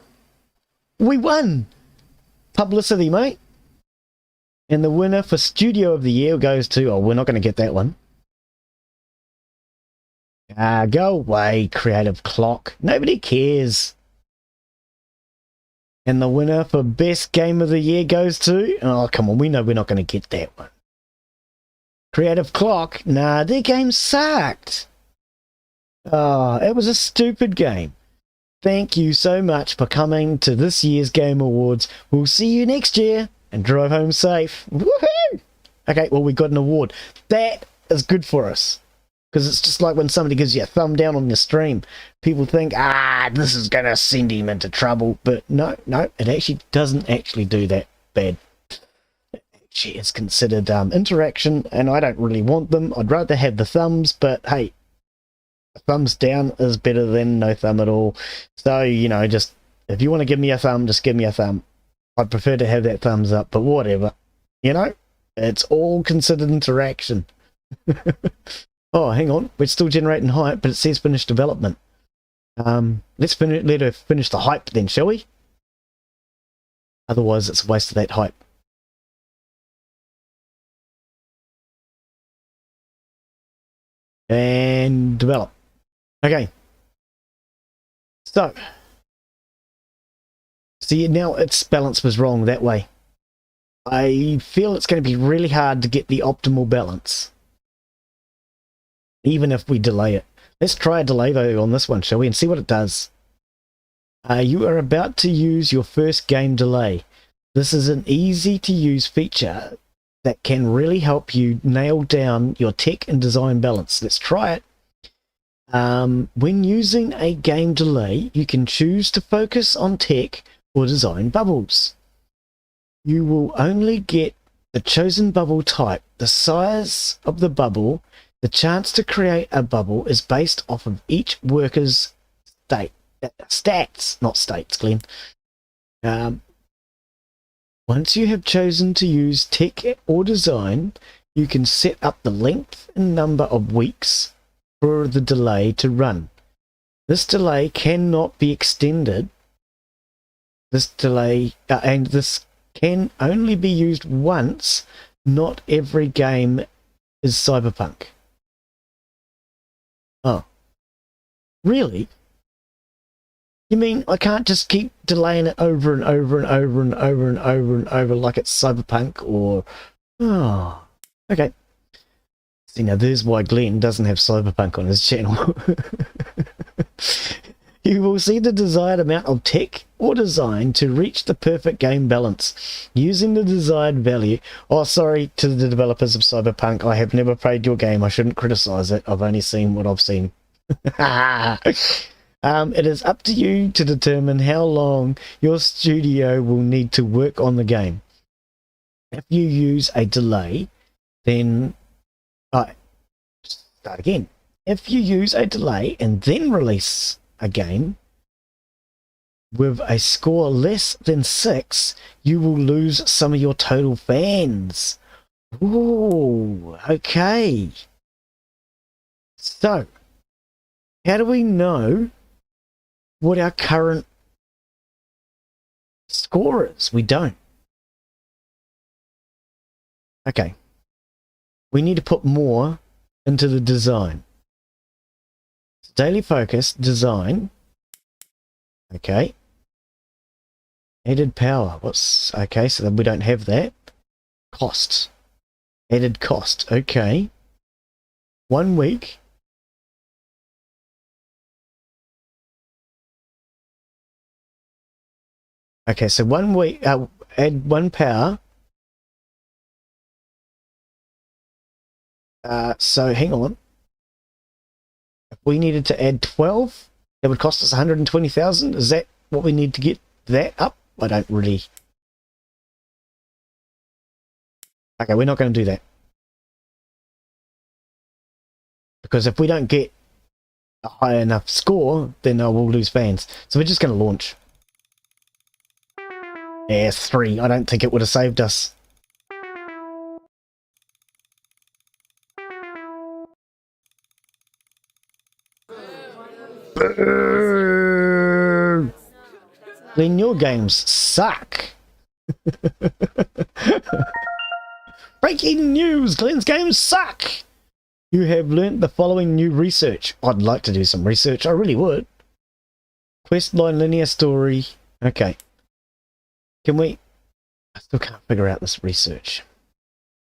We won! Publicity, mate. And the winner for Studio of the Year goes to... Oh, we're not going to get that one. Go away, Creative Clock. Nobody cares. And the winner for Best Game of the Year goes to... Oh, come on. We know we're not going to get that one. Creative Clock? Nah, their game sucked. Oh, it was a stupid game. Thank you so much for coming to this year's Game Awards. We'll see you next year and drive home safe. Woohoo! Okay, well, we got an award. That is good for us. Because it's just like when somebody gives you a thumb down on your stream. People think, this is going to send him into trouble. But no, it actually doesn't actually do that bad. It's considered interaction, and I don't really want them. I'd rather have the thumbs, but hey, a thumbs down is better than no thumb at all. So, just if you want to give me a thumb, just give me a thumb. I'd prefer to have that thumbs up, but whatever. It's all considered interaction. Oh, hang on. We're still generating hype, but it says finish development. Let her finish the hype then, shall we? Otherwise, it's a waste of that hype. And develop. Okay. So. See, now its balance was wrong that way. I feel it's going to be really hard to get the optimal balance. Even if we delay it. Let's try a delay though on this one, shall we? And see what it does. You are about to use your first game delay. This is an easy to use feature that can really help you nail down your tech and design balance. Let's try it. When using a game delay, you can choose to focus on tech or design bubbles. You will only get the chosen bubble type. The size of the bubble, the chance to create a bubble is based off of each worker's stats, not states, Glen. Once you have chosen to use tech or design, you can set up the length and number of weeks for the delay to run. This delay cannot be extended. This delay, and this can only be used once. Not every game is Cyberpunk. Oh. Really? You mean I can't just keep delaying it over and over and over and over and over and over like it's Cyberpunk or... Oh, okay. See, now there's why Glen doesn't have Cyberpunk on his channel. You will see the desired amount of tech or design to reach the perfect game balance. Using the desired value... Oh, sorry to the developers of Cyberpunk. I have never played your game. I shouldn't criticize it. I've only seen what I've seen. It is up to you to determine how long your studio will need to work on the game. If you use a delay, then... start again. If you use a delay and then release a game with a score less than 6, you will lose some of your total fans. Ooh, okay. So, how do we know what our current score is? We don't. Okay. We need to put more into the design. Daily focus, design. Okay. Added power. What's... Okay, so then we don't have that. Cost. Added cost. Okay. 1 week. Okay, so 1 week, add 1 power. So hang on. If we needed to add 12, that would cost us 120,000. Is that what we need to get that up? I don't really... Okay, we're not going to do that. Because if we don't get a high enough score, then I will lose fans. So we're just going to launch. Yeah, 3. I don't think it would have saved us. Glen, your games suck. Breaking news! Glen's games suck! You have learnt the following new research. I'd like to do some research. I really would. Questline linear story. Okay. Can we... I still can't figure out this research.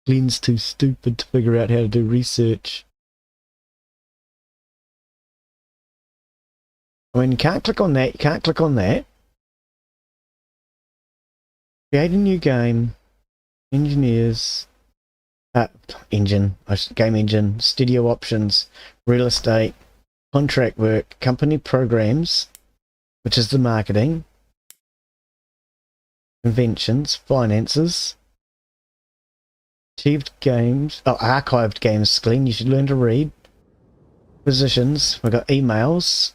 Glen's too stupid to figure out how to do research. I mean, you can't click on that. You can't click on that. Create a new game. Engineers. Game engine. Studio options. Real estate. Contract work. Company programs. Which is the marketing. Conventions. Finances. Achieved games. Oh, archived games, Glen. You should learn to read. Positions. We've got emails.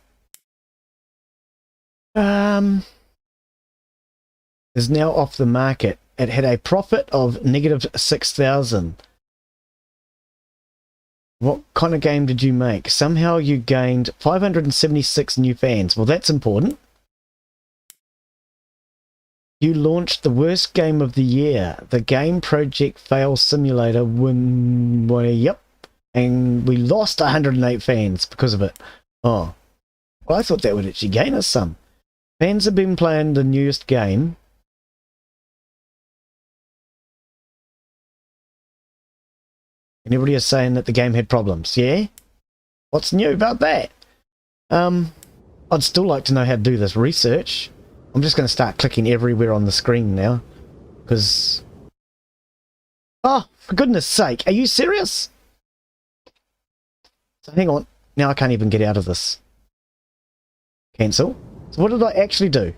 Is now off the market. It had a profit of negative 6,000. What kind of game did you make? Somehow you gained 576 new fans. Well, that's important. You launched the worst game of the year. The game Project Fail Simulator yep. And we lost 108 fans because of it. Oh. Well, I thought that would actually gain us some. Fans have been playing the newest game. And everybody is saying that the game had problems. Yeah? What's new about that? I'd still like to know how to do this research. I'm just going to start clicking everywhere on the screen now. Because... Oh, for goodness sake. Are you serious? So hang on. Now I can't even get out of this. Cancel. So what did I actually do?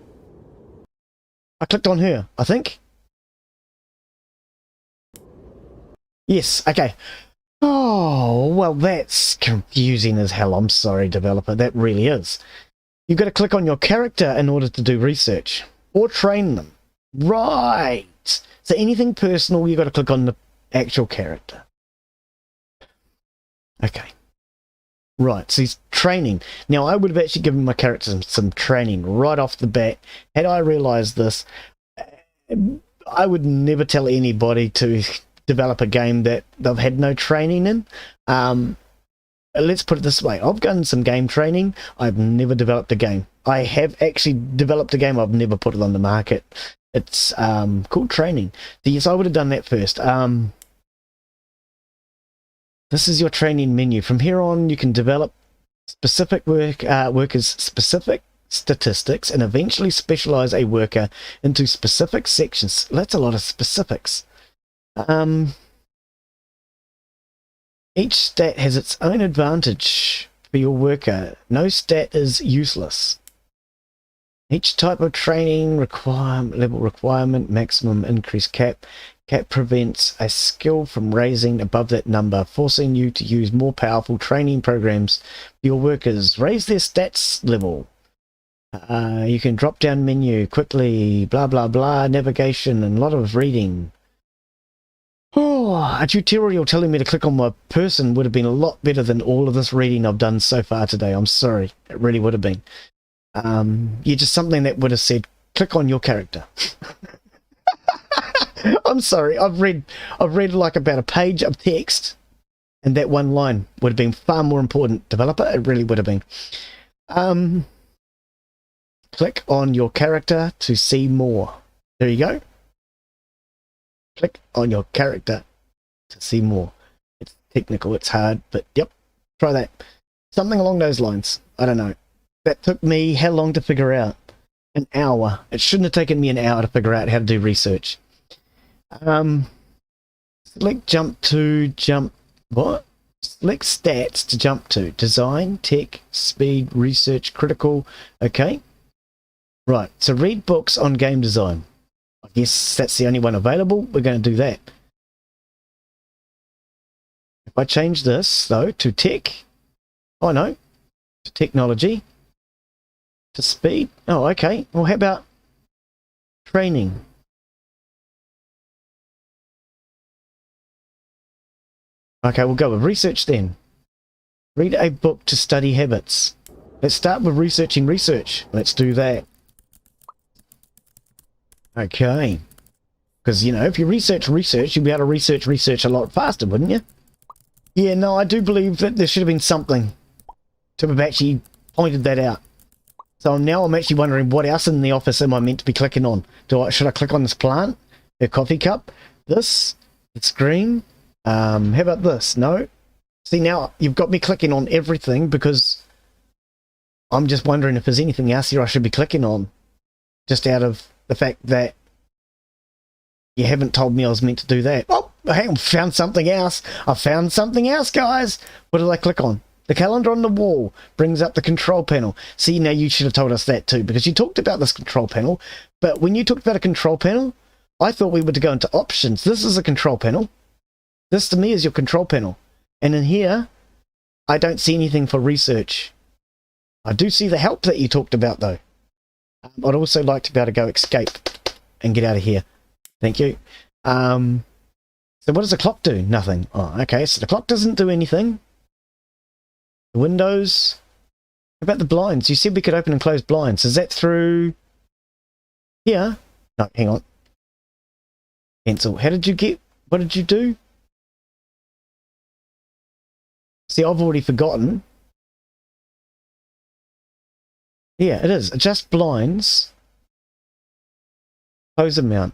I clicked on her, I think. Yes, okay. Oh, well, that's confusing as hell. I'm sorry, developer. That really is. You've got to click on your character in order to do research. Or train them. Right. So anything personal, you've got to click on the actual character. Okay. Right, so he's training. Now, I would have actually given my character some training right off the bat. Had I realised this, I would never tell anybody to develop a game that they've had no training in. Let's put it this way. I've done some game training. I've never developed a game. I have actually developed a game. I've never put it on the market. It's called training. So yes, I would have done that first. This is your training menu. From here on, you can develop specific workers' specific statistics and eventually specialize a worker into specific sections. That's a lot of specifics. Each stat has its own advantage for your worker. No stat is useless. Each type of training level requirement, maximum increase cap. Cap prevents a skill from raising above that number, forcing you to use more powerful training programs for your workers. Raise their stats level. You can drop down menu quickly, blah blah blah, navigation and a lot of reading. Oh, a tutorial telling me to click on my person would have been a lot better than all of this reading I've done so far today. I'm sorry. It really would have been. Yeah, just something that would have said, click on your character. I'm sorry. I've read like about a page of text, and that one line would have been far more important. Developer, it really would have been. Click on your character to see more. There you go. Click on your character to see more. It's technical, it's hard, but yep, try that. Something along those lines. I don't know. That took me how long to figure out? An hour. It shouldn't have taken me an hour to figure out how to do research. Select what? Select stats to jump to. Design, tech, speed, research, critical. Okay. Right, so read books on game design. I guess that's the only one available. We're going to do that. If I change this, though, to tech, oh no, to technology, to speed, oh, okay. Well, how about training? Okay, we'll go with research then. Read a book to study habits. Let's start with researching research. Let's do that. Okay. Because, you know, if you research research, you'll be able to research a lot faster, wouldn't you? Yeah, no, I do believe that there should have been something to have actually pointed that out. So now I'm actually wondering what else in the office am I meant to be clicking on? Should I click on this plant? A coffee cup? This? It's green? How about this? No? See, now you've got me clicking on everything because I'm just wondering if there's anything else here I should be clicking on. Just out of the fact that you haven't told me I was meant to do that. Oh, hang on, found something else. I found something else, guys. What did I click on? The calendar on the wall brings up the control panel. See, now you should have told us that too, because you talked about this control panel. But when you talked about a control panel, I thought we were to go into options. This is a control panel. This to me is your control panel. And in here, I don't see anything for research. I do see the help that you talked about, though. I'd also like to be able to go escape and get out of here. Thank you. So what does the clock do? Nothing. Oh, okay, so the clock doesn't do anything. The windows. What about the blinds? You said we could open and close blinds. Is that through here? No, hang on. Cancel. How did you get... What did you do? See, I've already forgotten. Yeah, it is. Adjust blinds. Close amount.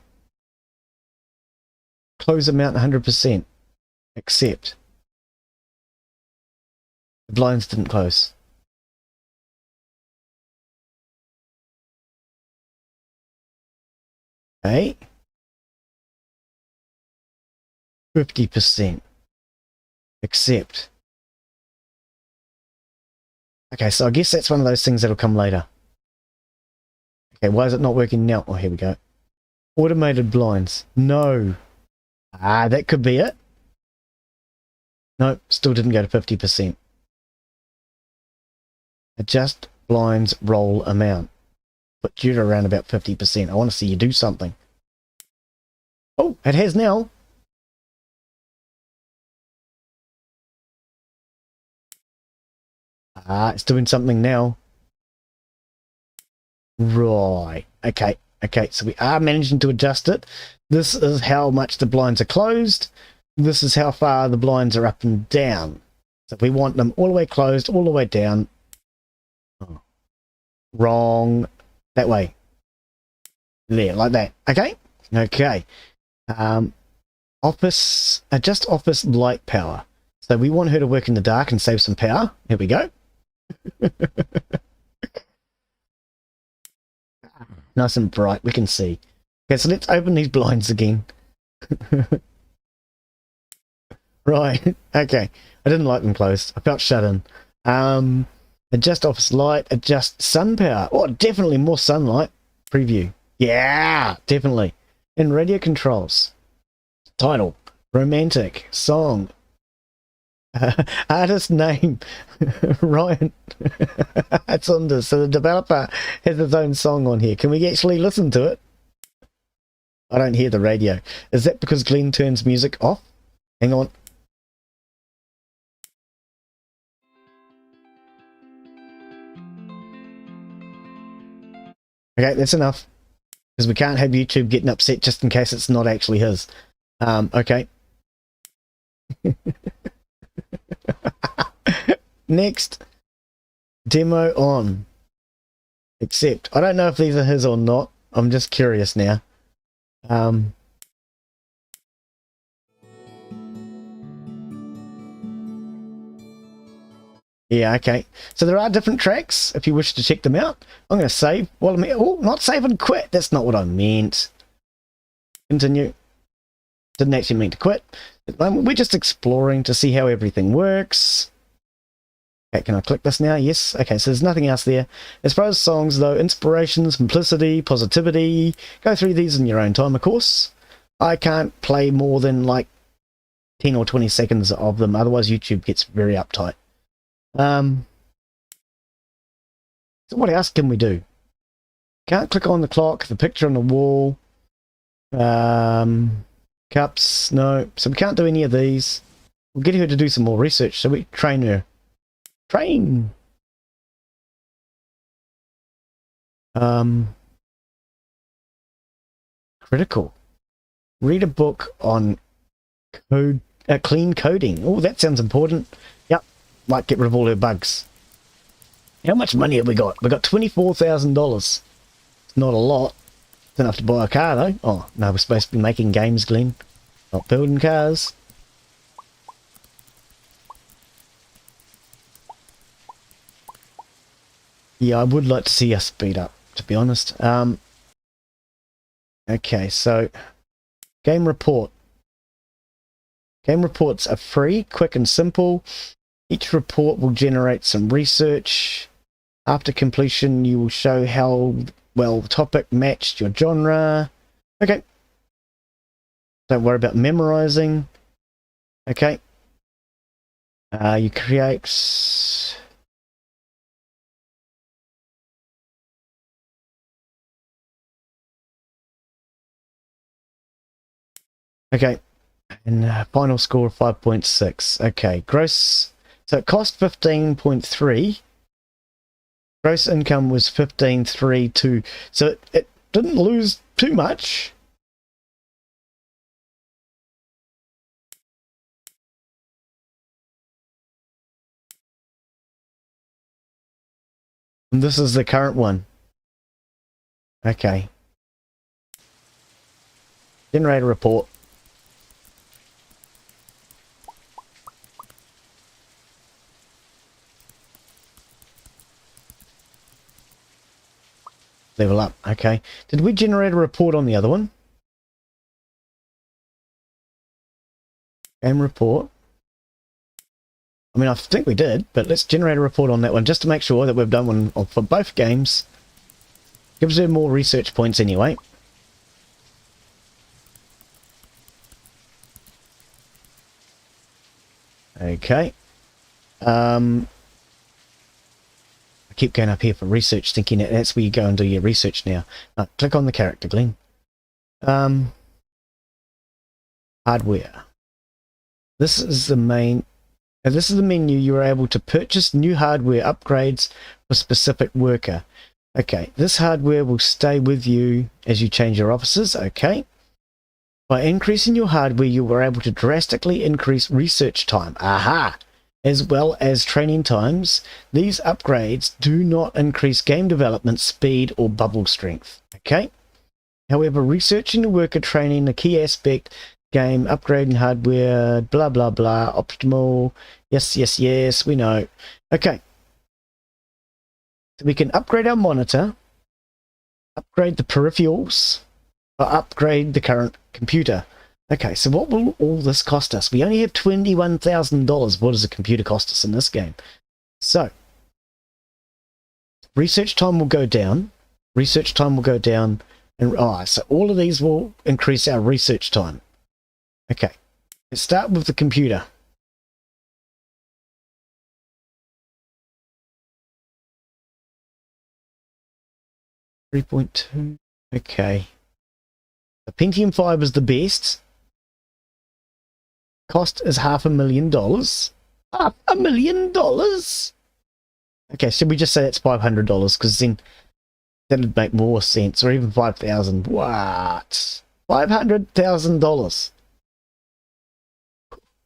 Close amount 100%. Accept. The blinds didn't close. Okay. 50%. Accept. Okay, so I guess that's one of those things that'll come later. Okay, why is it not working now? Oh, here we go. Automated blinds. No. Ah, that could be it. Nope, still didn't go to 50%. Adjust blinds roll amount. Put you to around about 50%. I want to see you do something. Oh, it has now. Ah, it's doing something now. Right. Okay. Okay, so we are managing to adjust it. This is how much the blinds are closed. This is how far the blinds are up and down. So we want them all the way closed, all the way down. Oh, wrong. That way. There, like that. Okay? Okay. Office, adjust office light power. So we want her to work in the dark and save some power. Here we go. Nice and bright, we can see. Okay, so let's open these blinds again. Right, okay. I didn't like them closed. I felt shut in. Adjust office light, adjust sun power. Oh, definitely more sunlight. Preview. Yeah, definitely. And radio controls. Title. Romantic. Song. Artist name. Ryan. It's on this. So the developer has his own song on here. Can we actually listen to it? I don't hear the radio. Is that because Glen turns music off? Hang on. Okay, that's enough. Because we can't have YouTube getting upset just in case it's not actually his. Okay. Next. Demo on. Accept. I don't know if these are his or not. I'm just curious now. Yeah, okay. So there are different tracks if you wish to check them out. I'm going to save. Well, not save and quit. That's not what I meant. Continue. Didn't actually mean to quit. We're just exploring to see how everything works. Okay, can I click this now? Yes. Okay, so there's nothing else there. As far as songs, though, inspiration, simplicity, positivity. Go through these in your own time, of course. I can't play more than like 10 or 20 seconds of them, otherwise YouTube gets very uptight. So what else can we do? Can't click on the clock, the picture on the wall. Cups, no. So we can't do any of these. We'll get her to do some more research, so we train her. Train! Critical. Read a book on clean coding. Oh, that sounds important. Yep, might get rid of all her bugs. How much money have we got? We got $24,000. It's not a lot. It's enough to buy a car, though. Oh, no, we're supposed to be making games, Glen. Not building cars. Yeah, I would like to see us speed up, to be honest. Okay, so game report. Game reports are free, quick and simple. Each report will generate some research. After completion, you will show how well the topic matched your genre. Okay. Don't worry about memorizing. Okay. You create... Okay. And final score of 5.6. Okay. Gross... So it cost 15.3. Gross income was 15.32. So it didn't lose too much. And this is the current one. Okay. Generate a report. Level up. Okay. Did we generate a report on the other one? Game report. I mean, I think we did, but let's generate a report on that one just to make sure that we've done one for both games. Gives her more research points anyway. Okay. I keep going up here for research, thinking that's where you go and do your research now. Click on the character, Glen. Hardware. This is the main... This is the menu. You are able to purchase new hardware upgrades for specific worker. Okay, this hardware will stay with you as you change your offices. Okay. By increasing your hardware, you were able to drastically increase research time. Aha! As well as training times. These upgrades do not increase game development speed or bubble strength. Okay. However, researching the worker training, a key aspect, game, upgrading hardware, blah, blah, blah, optimal. Yes, yes, yes, we know. Okay. So we can upgrade our monitor, upgrade the peripherals, or upgrade the current computer. Okay, so what will all this cost us? We only have $21,000. What does a computer cost us in this game? So, research time will go down. Research time will go down. And so all of these will increase our research time. Okay, let's start with the computer. $3.2. Okay. The Pentium 5 is the best. Cost is $500,000. $500,000? Okay, should we just say it's $500? Because then that'd make more sense. Or even $5,000. What? $500,000.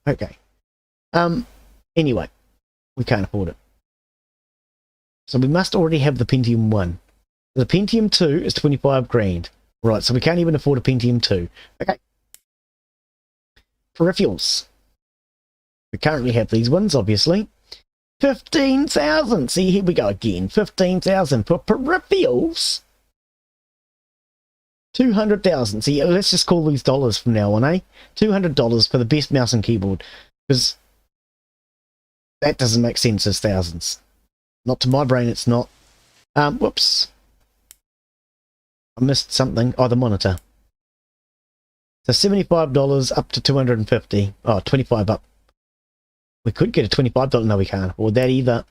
Okay. Anyway, we can't afford it. So we must already have the Pentium 1. The Pentium 2 is 25 grand. Right, so we can't even afford a Pentium 2. Okay. Peripherals. We currently have these ones, obviously. 15,000. See, here we go again. 15,000 for peripherals. 200,000. See, let's just call these dollars from now on, eh? $200 for the best mouse and keyboard. Because That doesn't make sense as thousands. Not to my brain, it's not. Whoops. I missed something. Oh, the monitor. So $75 up to $250. Oh, 25 up. We could get a $25. No, we can't afford that either.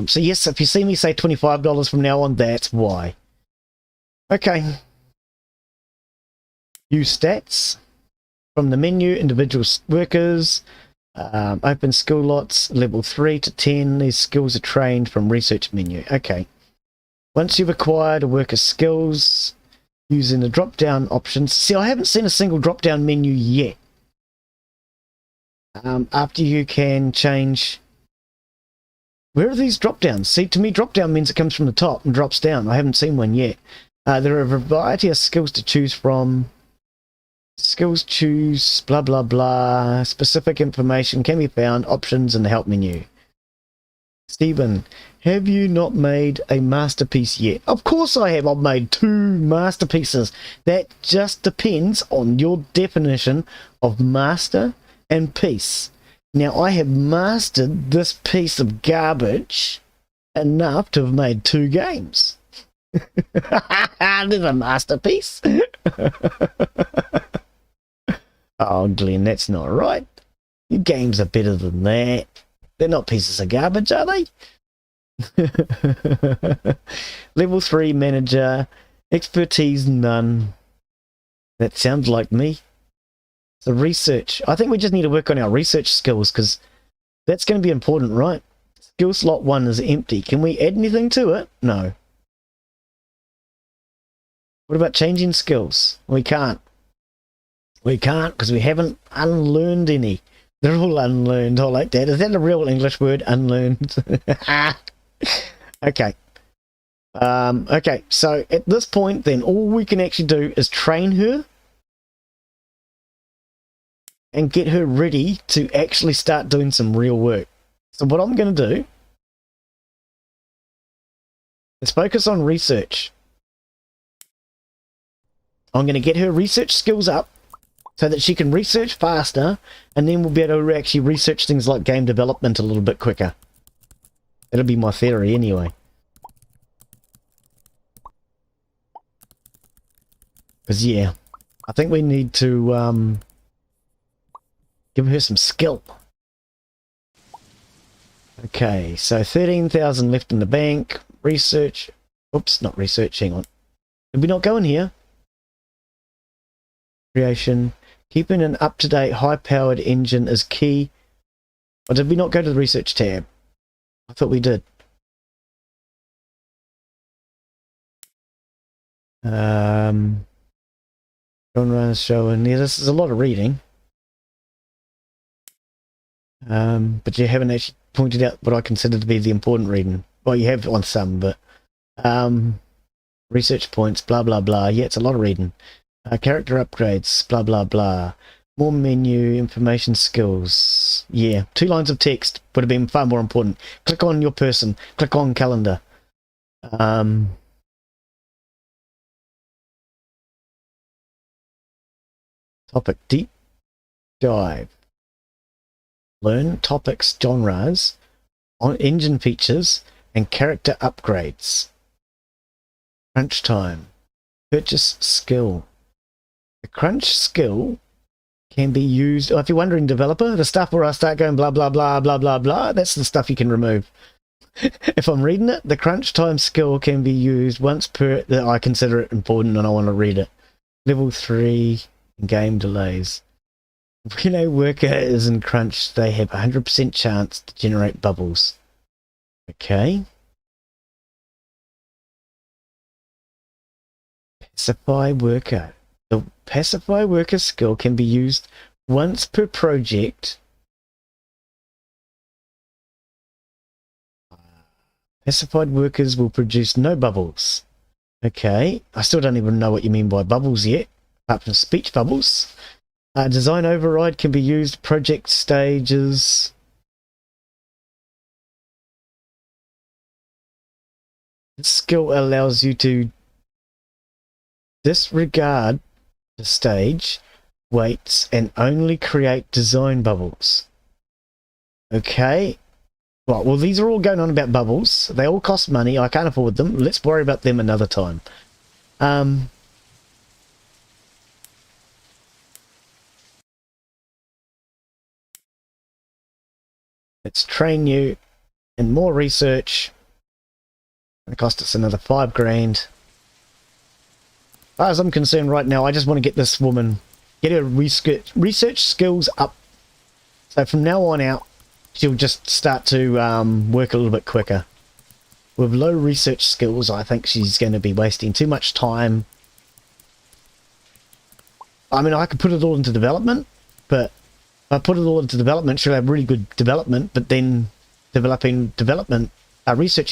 So yes, if you see me say $25 from now on, that's why. Okay. Use stats. From the menu, individual workers. Open skill lots, level 3 to 10. These skills are trained from research menu. Okay. Once you've acquired a worker's skills, using the drop-down options. See, I haven't seen a single drop-down menu yet. After you can change... Where are these drop-downs? See, to me, drop-down means it comes from the top and drops down. I haven't seen one yet. There are a variety of skills to choose from. Skills choose, blah, blah, blah. Specific information can be found. Options in the help menu. Stephen, have you not made a masterpiece yet? Of course I have. I've made 2 masterpieces. That just depends on your definition of master and piece. Now, I have mastered this piece of garbage enough to have made 2 games. There's a masterpiece. Oh, Glenn, that's not right. Your games are better than that. They're not pieces of garbage, are they? Level 3 manager. Expertise none. That sounds like me. So research. I think we just need to work on our research skills because that's going to be important, right? Skill slot 1 is empty. Can we add anything to it? No. What about changing skills? We can't. We can't because we haven't unlearned any. They're all unlearned. I like that. Is that a real English word? Unlearned. Okay. Okay, so at this point then all we can actually do is train her and get her ready to actually start doing some real work. So what I'm going to do is focus on research. I'm going to get her research skills up so that she can research faster, and then we'll be able to actually research things like game development a little bit quicker. That'll be my theory anyway. Because yeah, I think we need to give her some skill. Okay, so 13,000 left in the bank. Research. Oops, not research, hang on. Did we not go in here? Creation. Keeping an up-to-date, high-powered engine is key. Or did we not go to the research tab? I thought we did. Genre showing. Yeah, this is a lot of reading. But you haven't actually pointed out what I consider to be the important reading. Well, you have on some, but research points, blah, blah, blah. Yeah, it's a lot of reading. Character upgrades, blah, blah, blah. More menu, information skills. Yeah, 2 lines of text would have been far more important. Click on your person. Click on calendar. Topic deep dive. Learn topics, genres, on engine features, and character upgrades. Crunch time. Purchase skill. The crunch skill can be used... Oh, if you're wondering, developer, the stuff where I start going blah, blah, blah, blah, blah, blah, that's the stuff you can remove. If I'm reading it, the crunch time skill can be used once per... I consider it important and I want to read it. Level 3, game delays. When a worker is in crunch, they have a 100% chance to generate bubbles. Okay. Pacify worker. The pacify worker skill can be used once per project. Pacified workers will produce no bubbles. Okay. I still don't even know what you mean by bubbles yet, apart from speech bubbles. Design override can be used project stages. This skill allows you to disregard the stage weights and only create design bubbles. Okay. Right, well, these are all going on about bubbles. They all cost money. I can't afford them. Let's worry about them another time. Let's train you in more research. It cost us another 5 grand. As far as I'm concerned right now, I just want to get this woman, get her research skills up. So from now on out, she'll just start to work a little bit quicker. With low research skills, I think she's going to be wasting too much time. I mean, I could put it all into development, but if I put it all into development, she'll have really good development, but then researching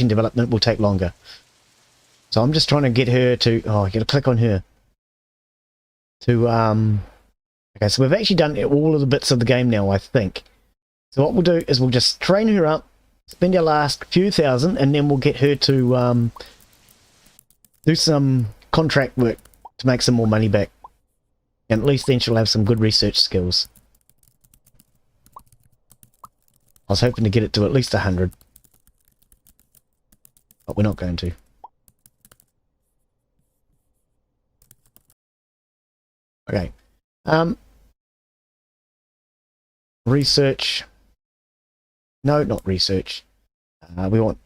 development will take longer. So I'm just trying to get her to, oh, I got to click on her. Okay, so we've actually done all of the bits of the game now, I think. So what we'll do is we'll just train her up, spend our last few thousand, and then we'll get her to do some contract work to make some more money back. And at least then she'll have some good research skills. I was hoping to get it to at least 100. But we're not going to. Okay. Research. No, not research. We want...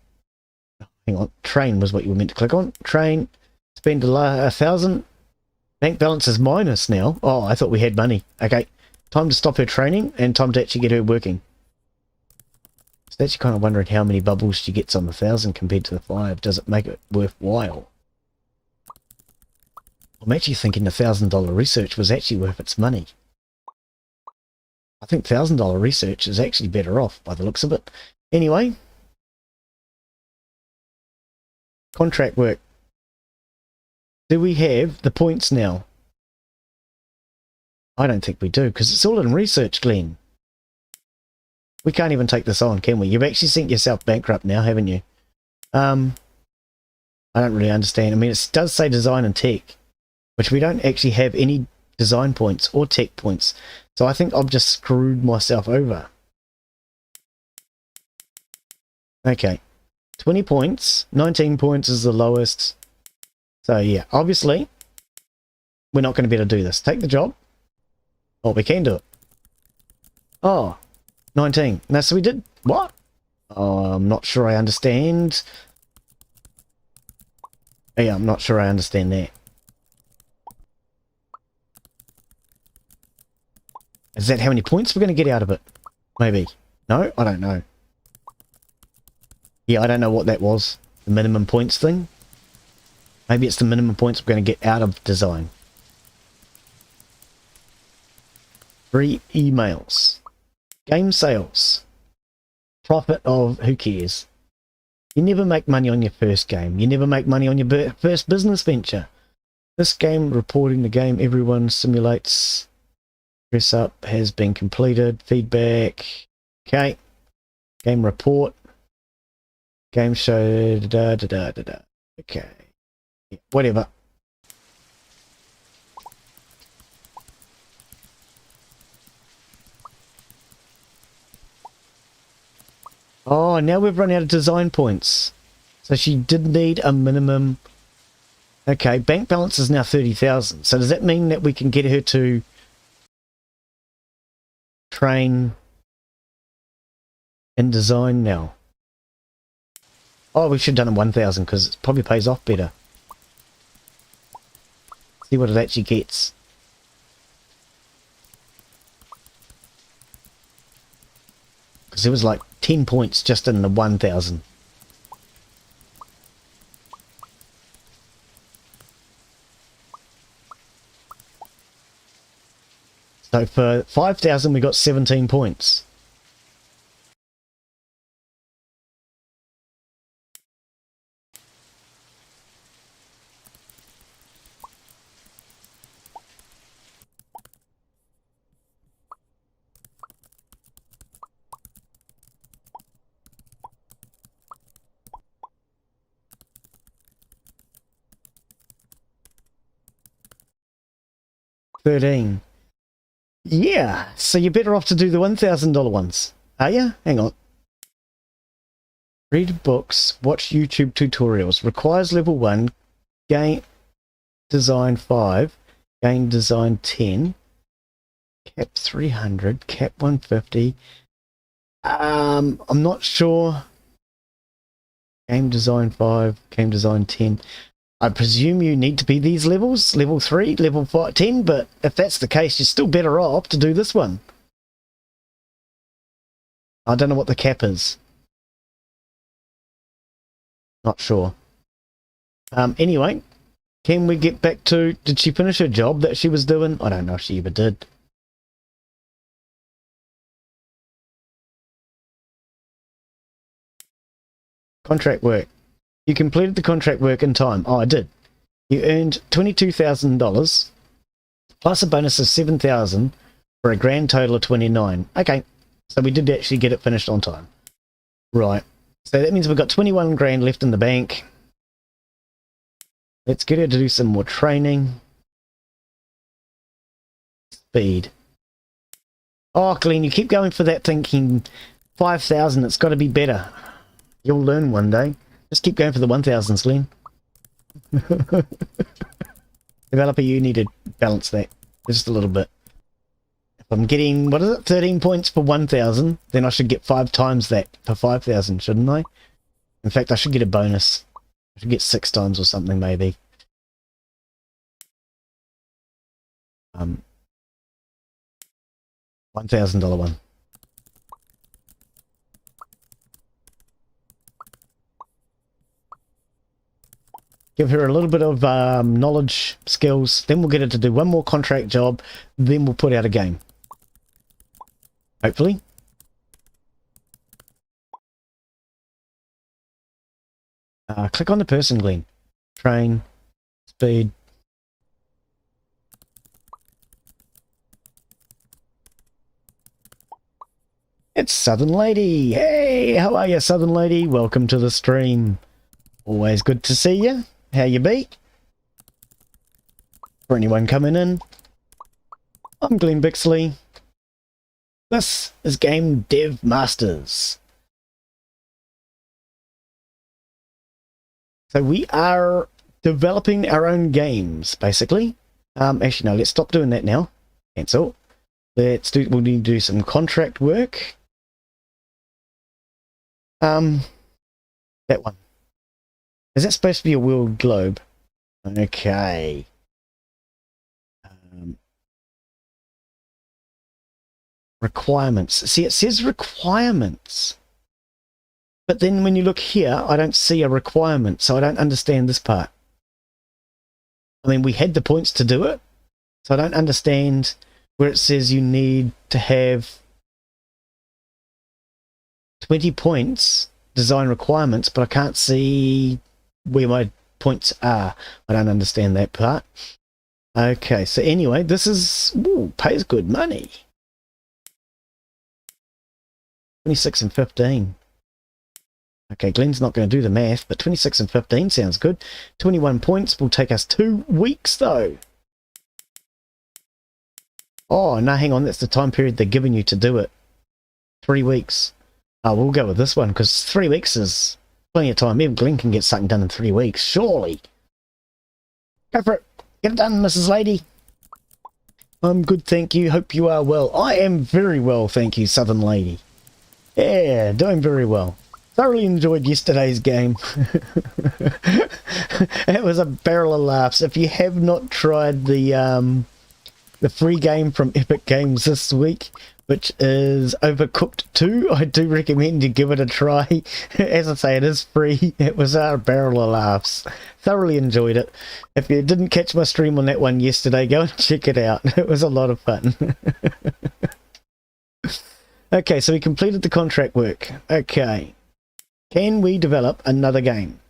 Hang on. Train was what you were meant to click on. Train. Spend 1,000. Bank balance is minus now. Oh, I thought we had money. Okay. Time to stop her training and time to actually get her working. So actually kind of wondering how many bubbles she gets on the 1,000 compared to the 5. Does it make it worthwhile? I'm actually thinking the $1,000 research was actually worth its money. I think $1,000 research is actually better off by the looks of it. Anyway. Contract work. Do we have the points now? I don't think we do, because it's all in research, Glen. We can't even take this on, can we? You've actually sent yourself bankrupt now, haven't you? I don't really understand. I mean, it does say design and tech, which we don't actually have any design points or tech points. So I think I've just screwed myself over. Okay. 20 points. 19 points is the lowest. So yeah, obviously, we're not going to be able to do this. Take the job. Oh, we can do it. Oh, 19. Now, so we did what? Oh, I'm not sure I understand. Yeah, I'm not sure I understand that. Is that how many points we're going to get out of it? Maybe. No? I don't know. Yeah, I don't know what that was. The minimum points thing. Maybe it's the minimum points we're going to get out of design. 3 emails. Game sales. Profit of who cares? You never make money on your first game. You never make money on your first business venture. This game reporting the game everyone simulates. Press up has been completed. Feedback. Okay. Game report. Game show. Okay. Yeah, whatever. Oh, now we've run out of design points. So she did need a minimum. Okay, bank balance is now 30,000. So does that mean that we can get her to train in design now? Oh, we should have done it 1,000 because it probably pays off better. See what it actually gets. Because it was like 10 points just in the 1,000. So for 5,000 we got 17 points. $13. Yeah, so you're better off to do the $1,000 ones. Are you? Hang on. Read books, watch YouTube tutorials. Requires level 1, game design 5, game design 10, cap 300, cap 150. I'm not sure. Game design 5, game design 10. I presume you need to be these levels, level 3, level 5, 10, but if that's the case, you're still better off to do this one. I don't know what the cap is. Not sure. Anyway, can we get back to, did she finish her job that she was doing? I don't know if she ever did. Contract work. You completed the contract work in time. Oh, I did. You earned $22,000 plus a bonus of $7,000 for a grand total of $29,000. Okay, so we did actually get it finished on time. Right. So that means we've got $21,000 left in the bank. Let's get her to do some more training. Speed. Oh, Glen, you keep going for that thinking 5,000, it's got to be better. You'll learn one day. Just keep going for the 1,000s, Glen. Developer, you need to balance that just a little bit. If I'm getting, what is it, 13 points for 1,000, then I should get 5 times that for 5,000, shouldn't I? In fact, I should get a bonus. I should get 6 times or something, maybe. $1,000 one. Give her a little bit of knowledge, skills, then we'll get her to do one more contract job, then we'll put out a game. Hopefully. Click on the person, Glen. Train, speed. It's Southern Lady. Hey, how are you, Southern Lady? Welcome to the stream. Always good to see you. How you be? For anyone coming in, I'm Glen Bixley. This is Game Dev Masters. So we are developing our own games, basically. Actually, no, let's stop doing that now. Cancel. We'll need to do some contract work. That one. Is that supposed to be a world globe? Okay. Requirements. See, it says requirements. But then when you look here, I don't see a requirement, so I don't understand this part. I mean, we had the points to do it, so I don't understand where it says you need to have 20 points, design requirements, but I can't see where my points are. I don't understand that part. Okay, so anyway, this is, pays good money. 26 and 15. Okay, Glen's not going to do the math, but 26 and 15 sounds good. 21 points will take us 2 weeks, though. Oh, no, hang on. That's the time period they're giving you to do it. 3 weeks. Oh, we'll go with this one, because 3 weeks is plenty of time. Even Glen can get something done in 3 weeks, surely. Go for it. Get it done, Mrs. Lady. I'm good, thank you. Hope you are well. I am very well, thank you, Southern Lady. Yeah, doing very well. Thoroughly enjoyed yesterday's game. It was a barrel of laughs. If you have not tried the free game from Epic Games this week, which is Overcooked 2, I do recommend you give it a try. As I say, it is free. It was a barrel of laughs. Thoroughly enjoyed it. If you didn't catch my stream on that one yesterday, go and check it out. It was a lot of fun. Okay, so we completed the contract work. Okay. Can we develop another game?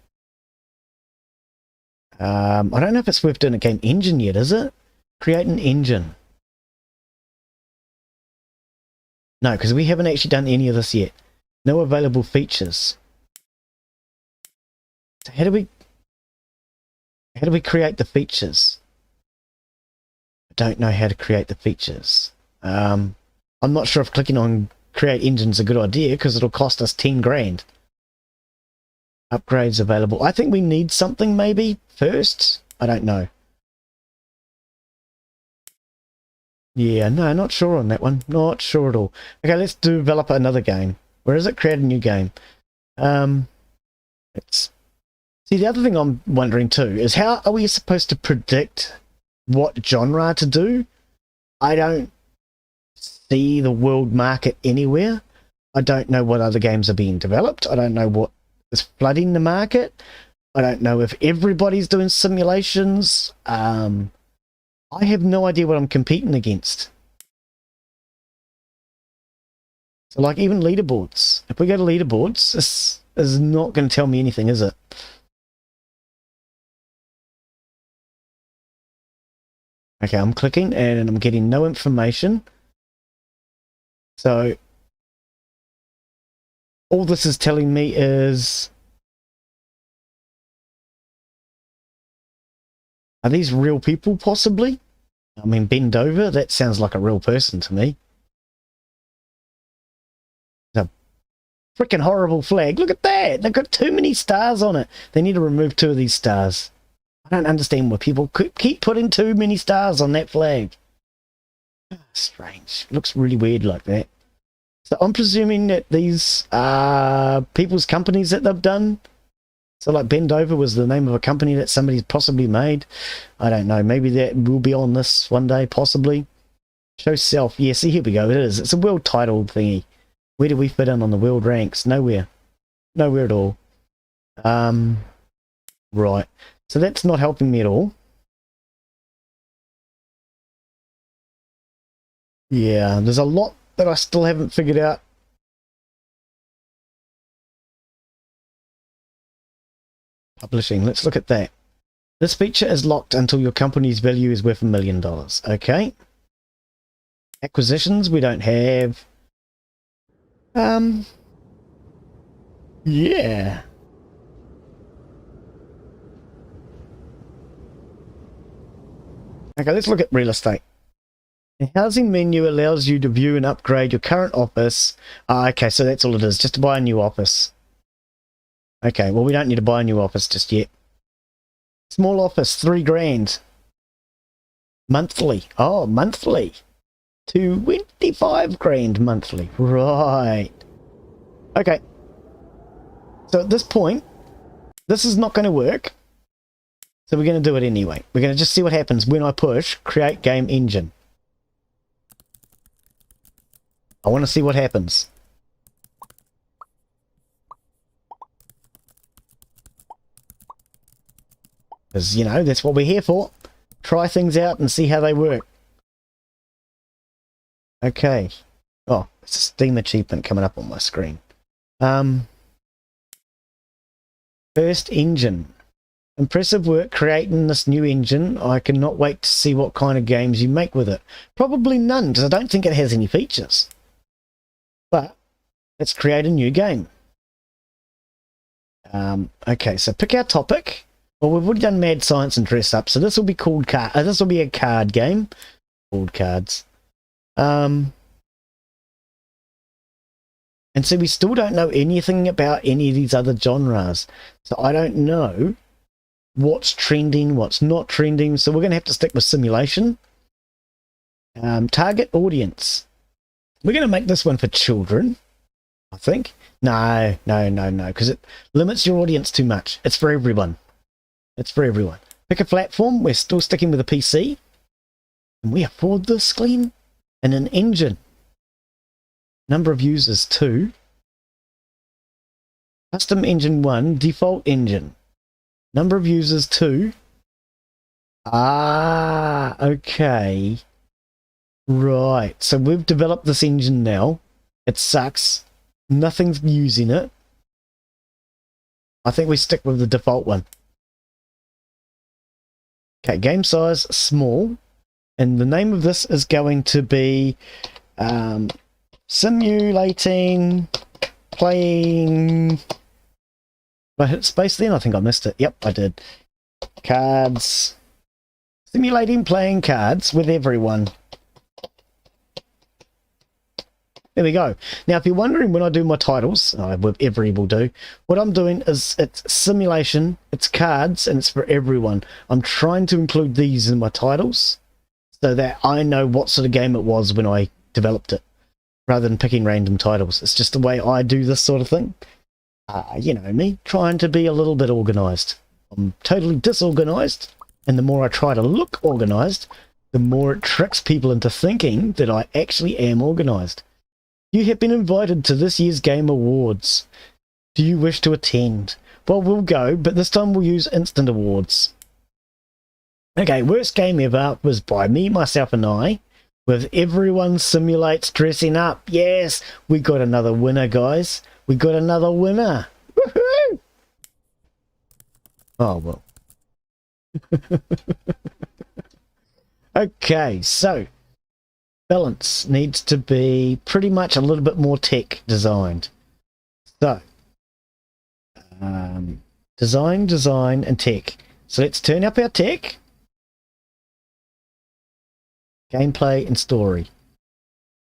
I don't know if it's worth doing a game engine yet, is it? Create an engine. No, because we haven't actually done any of this yet. No available features. So how do we create the features? I don't know how to create the features. I'm not sure if clicking on create engines a good idea because it'll cost us 10 grand. Upgrades available. I think we need something maybe first. I don't know. Yeah, no, not sure on that one. Not sure at all. Okay, let's develop another game. Where is it? Create a new game. Let's see. The other thing I'm wondering too is how are we supposed to predict what genre to do? I don't see the world market anywhere. I don't know what other games are being developed. I don't know what is flooding the market. I don't know if everybody's doing simulations. I have no idea what I'm competing against. So like even leaderboards. If we go to leaderboards, this is not going to tell me anything, is it? Okay, I'm clicking and I'm getting no information. So all this is telling me is, are these real people possibly? I mean, bend over, that sounds like a real person to me. It's a freaking horrible flag. Look at that. They've got too many stars on it. They need to remove 2 of these stars. I don't understand why people keep putting too many stars on that flag. Strange. It looks really weird like that. So I'm presuming that these are people's companies that they've done. So like Bend Over was the name of a company that somebody's possibly made. I don't know. Maybe that will be on this one day, possibly. Show self. Yeah, see, here we go. It is. It's a world title thingy. Where do we fit in on the world ranks? Nowhere. Nowhere at all. Right. So that's not helping me at all. Yeah, there's a lot that I still haven't figured out. Publishing, let's look at that. This feature is locked until your company's value is worth $1 million. Okay. Acquisitions, we don't have. Yeah. Okay, let's look at real estate. The housing menu allows you to view and upgrade your current office. Okay, so that's all it is, just to buy a new office. Okay, well, we don't need to buy a new office just yet. Small office, 3 grand. Monthly. Oh, monthly. 25 grand monthly. Right. Okay. So at this point, this is not going to work. So we're going to do it anyway. We're going to just see what happens when I push Create Game Engine. I want to see what happens. Because, you know, that's what we're here for. Try things out and see how they work. Okay. Oh, it's a Steam achievement coming up on my screen. First engine. Impressive work creating this new engine. I cannot wait to see what kind of games you make with it. Probably none, because I don't think it has any features. But let's create a new game. Okay, so pick our topic. Well, we've already done mad science and dress up, so this will be called this will be a card game. Called cards. And so we still don't know anything about any of these other genres. So I don't know what's trending, what's not trending. So we're going to have to stick with simulation. Target audience. We're going to make this one for children, I think. No, because it limits your audience too much. It's for everyone. It's for everyone. Pick a platform. We're still sticking with a PC. Can we afford this, Glen? And an engine. Number of users 2. Custom engine 1. Default engine. Number of users 2. Ah, okay. Right. So we've developed this engine now. It sucks. Nothing's using it. I think we stick with the default one. Okay, game size small. And the name of this is going to be simulating playing. Did I hit space then? I think I missed it. Yep, I did. Cards. Simulating playing cards with everyone. There we go. Now, if you're wondering when I do my titles, with every will do, what I'm doing is it's simulation, it's cards, and it's for everyone. I'm trying to include these in my titles so that I know what sort of game it was when I developed it, rather than picking random titles. It's just the way I do this sort of thing. You know me, trying to be a little bit organised. I'm totally disorganised, and the more I try to look organised, the more it tricks people into thinking that I actually am organised. You have been invited to this year's Game Awards. Do you wish to attend? Well, we'll go, but this time we'll use instant awards. Okay, worst game ever was by me, myself, and I, with everyone simulates dressing up. Yes, we got another winner, guys. We got another winner. Woohoo! Oh, well. Okay, so balance needs to be pretty much a little bit more tech designed. So, design, and tech. So let's turn up our tech, gameplay, and story.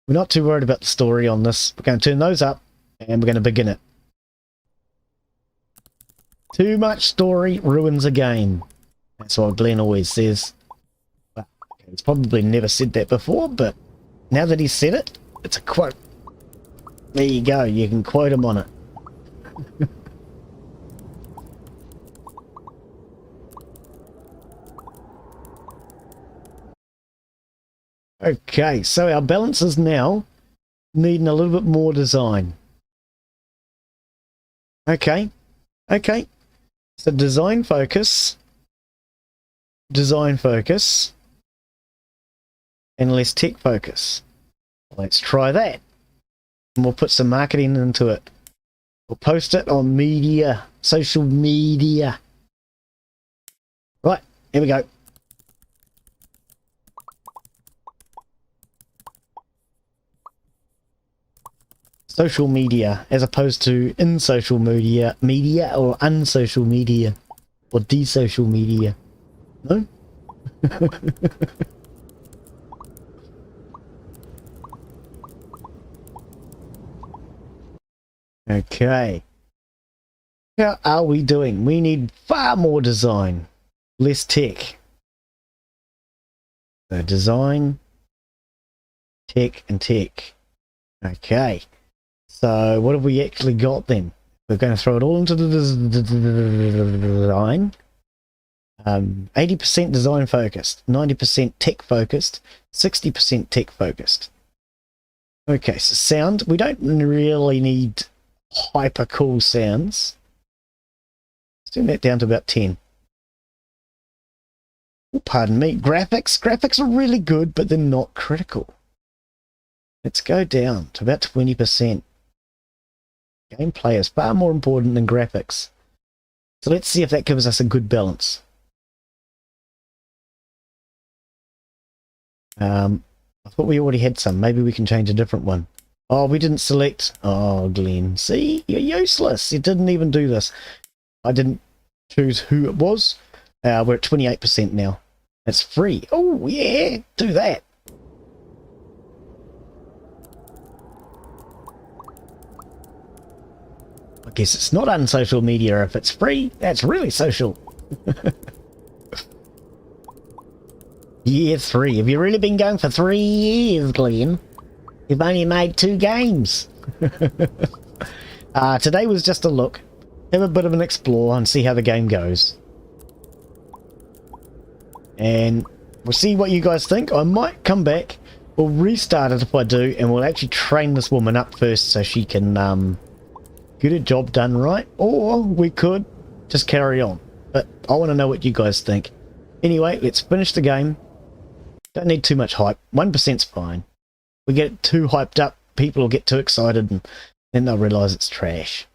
We're not too worried about the story on this. We're going to turn those up, and we're going to begin it. Too much story ruins a game. That's what Glen always says. Well, he's probably never said that before, but now that he's said it, it's a quote. There you go, you can quote him on it. Okay, so our balances now needing a little bit more design. Okay. So design focus, and less tech focus. Let's try that. And we'll put some marketing into it. We'll post it on media, social media. Right, here we go. Social media, as opposed to in social media or unsocial media, or desocial media. No? Okay. How are we doing? We need far more design, less tech. So design, tech, and tech. Okay. So what have we actually got then? We're going to throw it all into the design. 80% design focused, 90% tech focused, 60% tech focused. Okay, so sound. We don't really need hyper cool sounds. Let's turn that down to about 10. Oh, pardon me. Graphics are really good, but they're not critical. Let's go down to about 20%. Gameplay is far more important than graphics. So let's see if that gives us a good balance. I thought we already had some. Maybe we can change a different one. Oh, we didn't select. Oh, Glen. See? You're useless. You didn't even do this. I didn't choose who it was. We're at 28% now. It's free. Oh, yeah. Do that. I guess it's not unsocial media if it's free. That's really social. Year 3. Have you really been going for 3 years, Glen? You've only made 2 games. Today was just a look. Have a bit of an explore and see how the game goes. And we'll see what you guys think. I might come back. We'll restart it if I do, and we'll actually train this woman up first so she can get a job done right. Or we could just carry on. But I want to know what you guys think. Anyway, let's finish the game. Don't need too much hype. 1%'s fine. We get too hyped up, people will get too excited, and then they'll realise it's trash.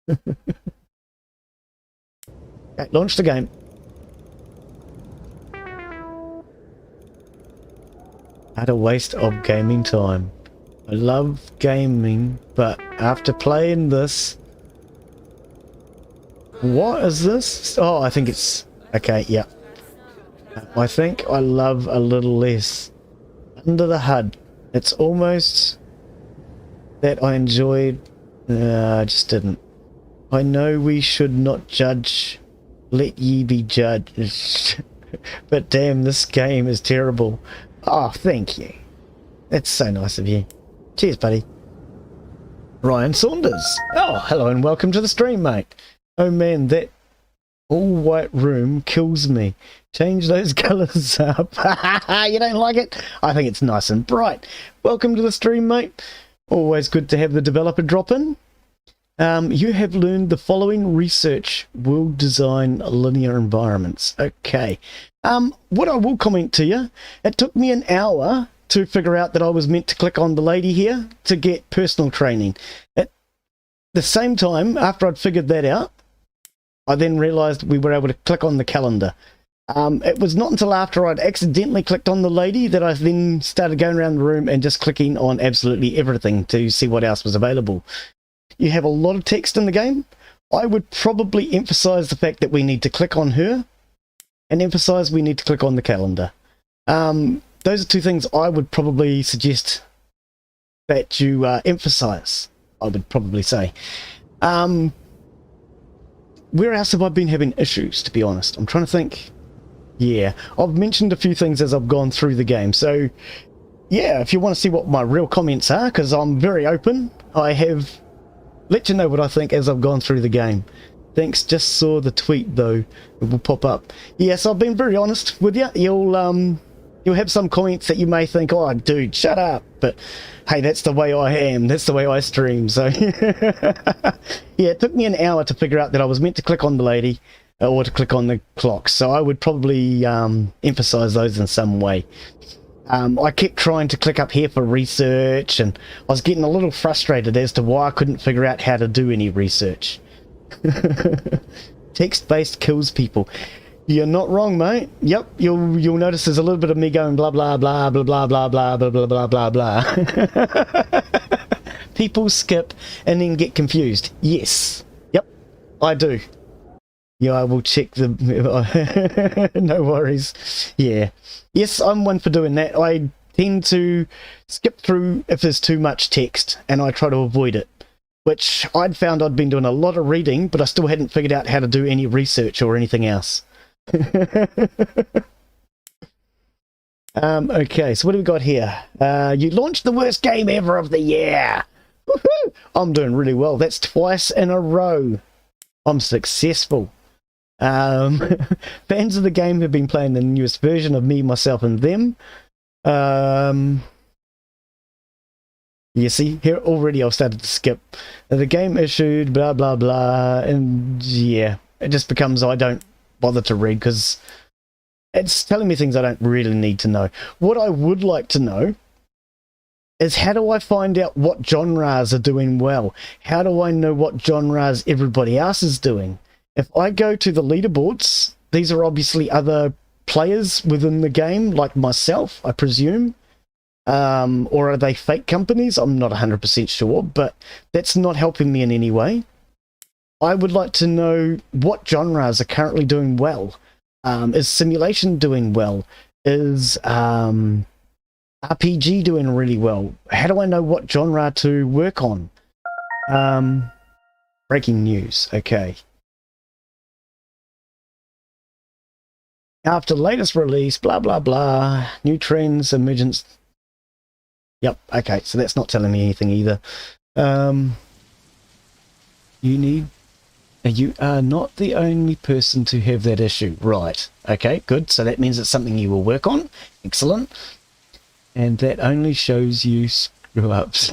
Okay, launch the game. What a waste of gaming time. I love gaming, but after playing this... What is this? Oh, I think it's... Okay, yeah. I think I love a little less. Under the HUD. It's almost that I enjoyed. I just didn't. I know we should not judge. Let ye be judged. But damn, this game is terrible. Oh, thank you. That's so nice of you. Cheers, buddy. Ryan Saunders. Oh, hello and welcome to the stream, mate. Oh man, that all-white room kills me. Change those colours up. You don't like it? I think it's nice and bright. Welcome to the stream, mate. Always good to have the developer drop in. You have learned the following research will design linear environments. Okay. What I will comment to you, it took me an hour to figure out that I was meant to click on the lady here to get personal training. At the same time, after I'd figured that out, I then realized we were able to click on the calendar. It was not until after I'd accidentally clicked on the lady that I then started going around the room and just clicking on absolutely everything to see what else was available. You have a lot of text in the game. I would probably emphasize the fact that we need to click on her and emphasize we need to click on the calendar. Those are two things I would probably suggest that you emphasize, I would probably say. Where else have I been having issues, to be honest? I'm trying to think. Yeah, I've mentioned a few things as I've gone through the game. So, yeah, if you want to see what my real comments are, because I'm very open, I have let you know what I think as I've gone through the game. Thanks, just saw the tweet, though. It will pop up. Yes, I've been very honest with you. You'll have some comments that you may think, oh, dude, shut up. But, hey, that's the way I am. That's the way I stream. So, yeah, it took me an hour to figure out that I was meant to click on the lady or to click on the clock. So I would probably emphasize those in some way. I kept trying to click up here for research, and I was getting a little frustrated as to why I couldn't figure out how to do any research. Text-based kills people. You're not wrong, mate. Yep, you'll notice there's a little bit of me going blah blah blah blah blah blah blah blah blah blah blah blah. People skip and then get confused. Yes. Yep, I do. Yeah, I will check the... No worries. Yeah. Yes, I'm one for doing that. I tend to skip through if there's too much text, and I try to avoid it. Which I'd found I'd been doing a lot of reading, but I still hadn't figured out how to do any research or anything else. Okay, so what do we got here? You launched the worst game ever of the year! Woohoo! I'm doing really well. That's twice in a row. I'm successful. Fans of the game have been playing the newest version of Me, Myself, and Them. You see, here already I've started to skip. The game issued, blah, blah, blah, and yeah, it just becomes I don't bother to read because it's telling me things I don't really need to know. What I would like to know is how do I find out what genres are doing well? How do I know what genres everybody else is doing? If I go to the leaderboards, these are obviously other players within the game, like myself, I presume. Or are they fake companies? I'm not 100% sure, but that's not helping me in any way. I would like to know what genres are currently doing well. Is simulation doing well? Is RPG doing really well? How do I know what genre to work on? Breaking news, okay. After latest release, blah, blah, blah, new trends, emergence. Yep, okay, so that's not telling me anything either. You are not the only person to have that issue. Right, okay, good. So that means it's something you will work on. Excellent. And that only shows you screw-ups.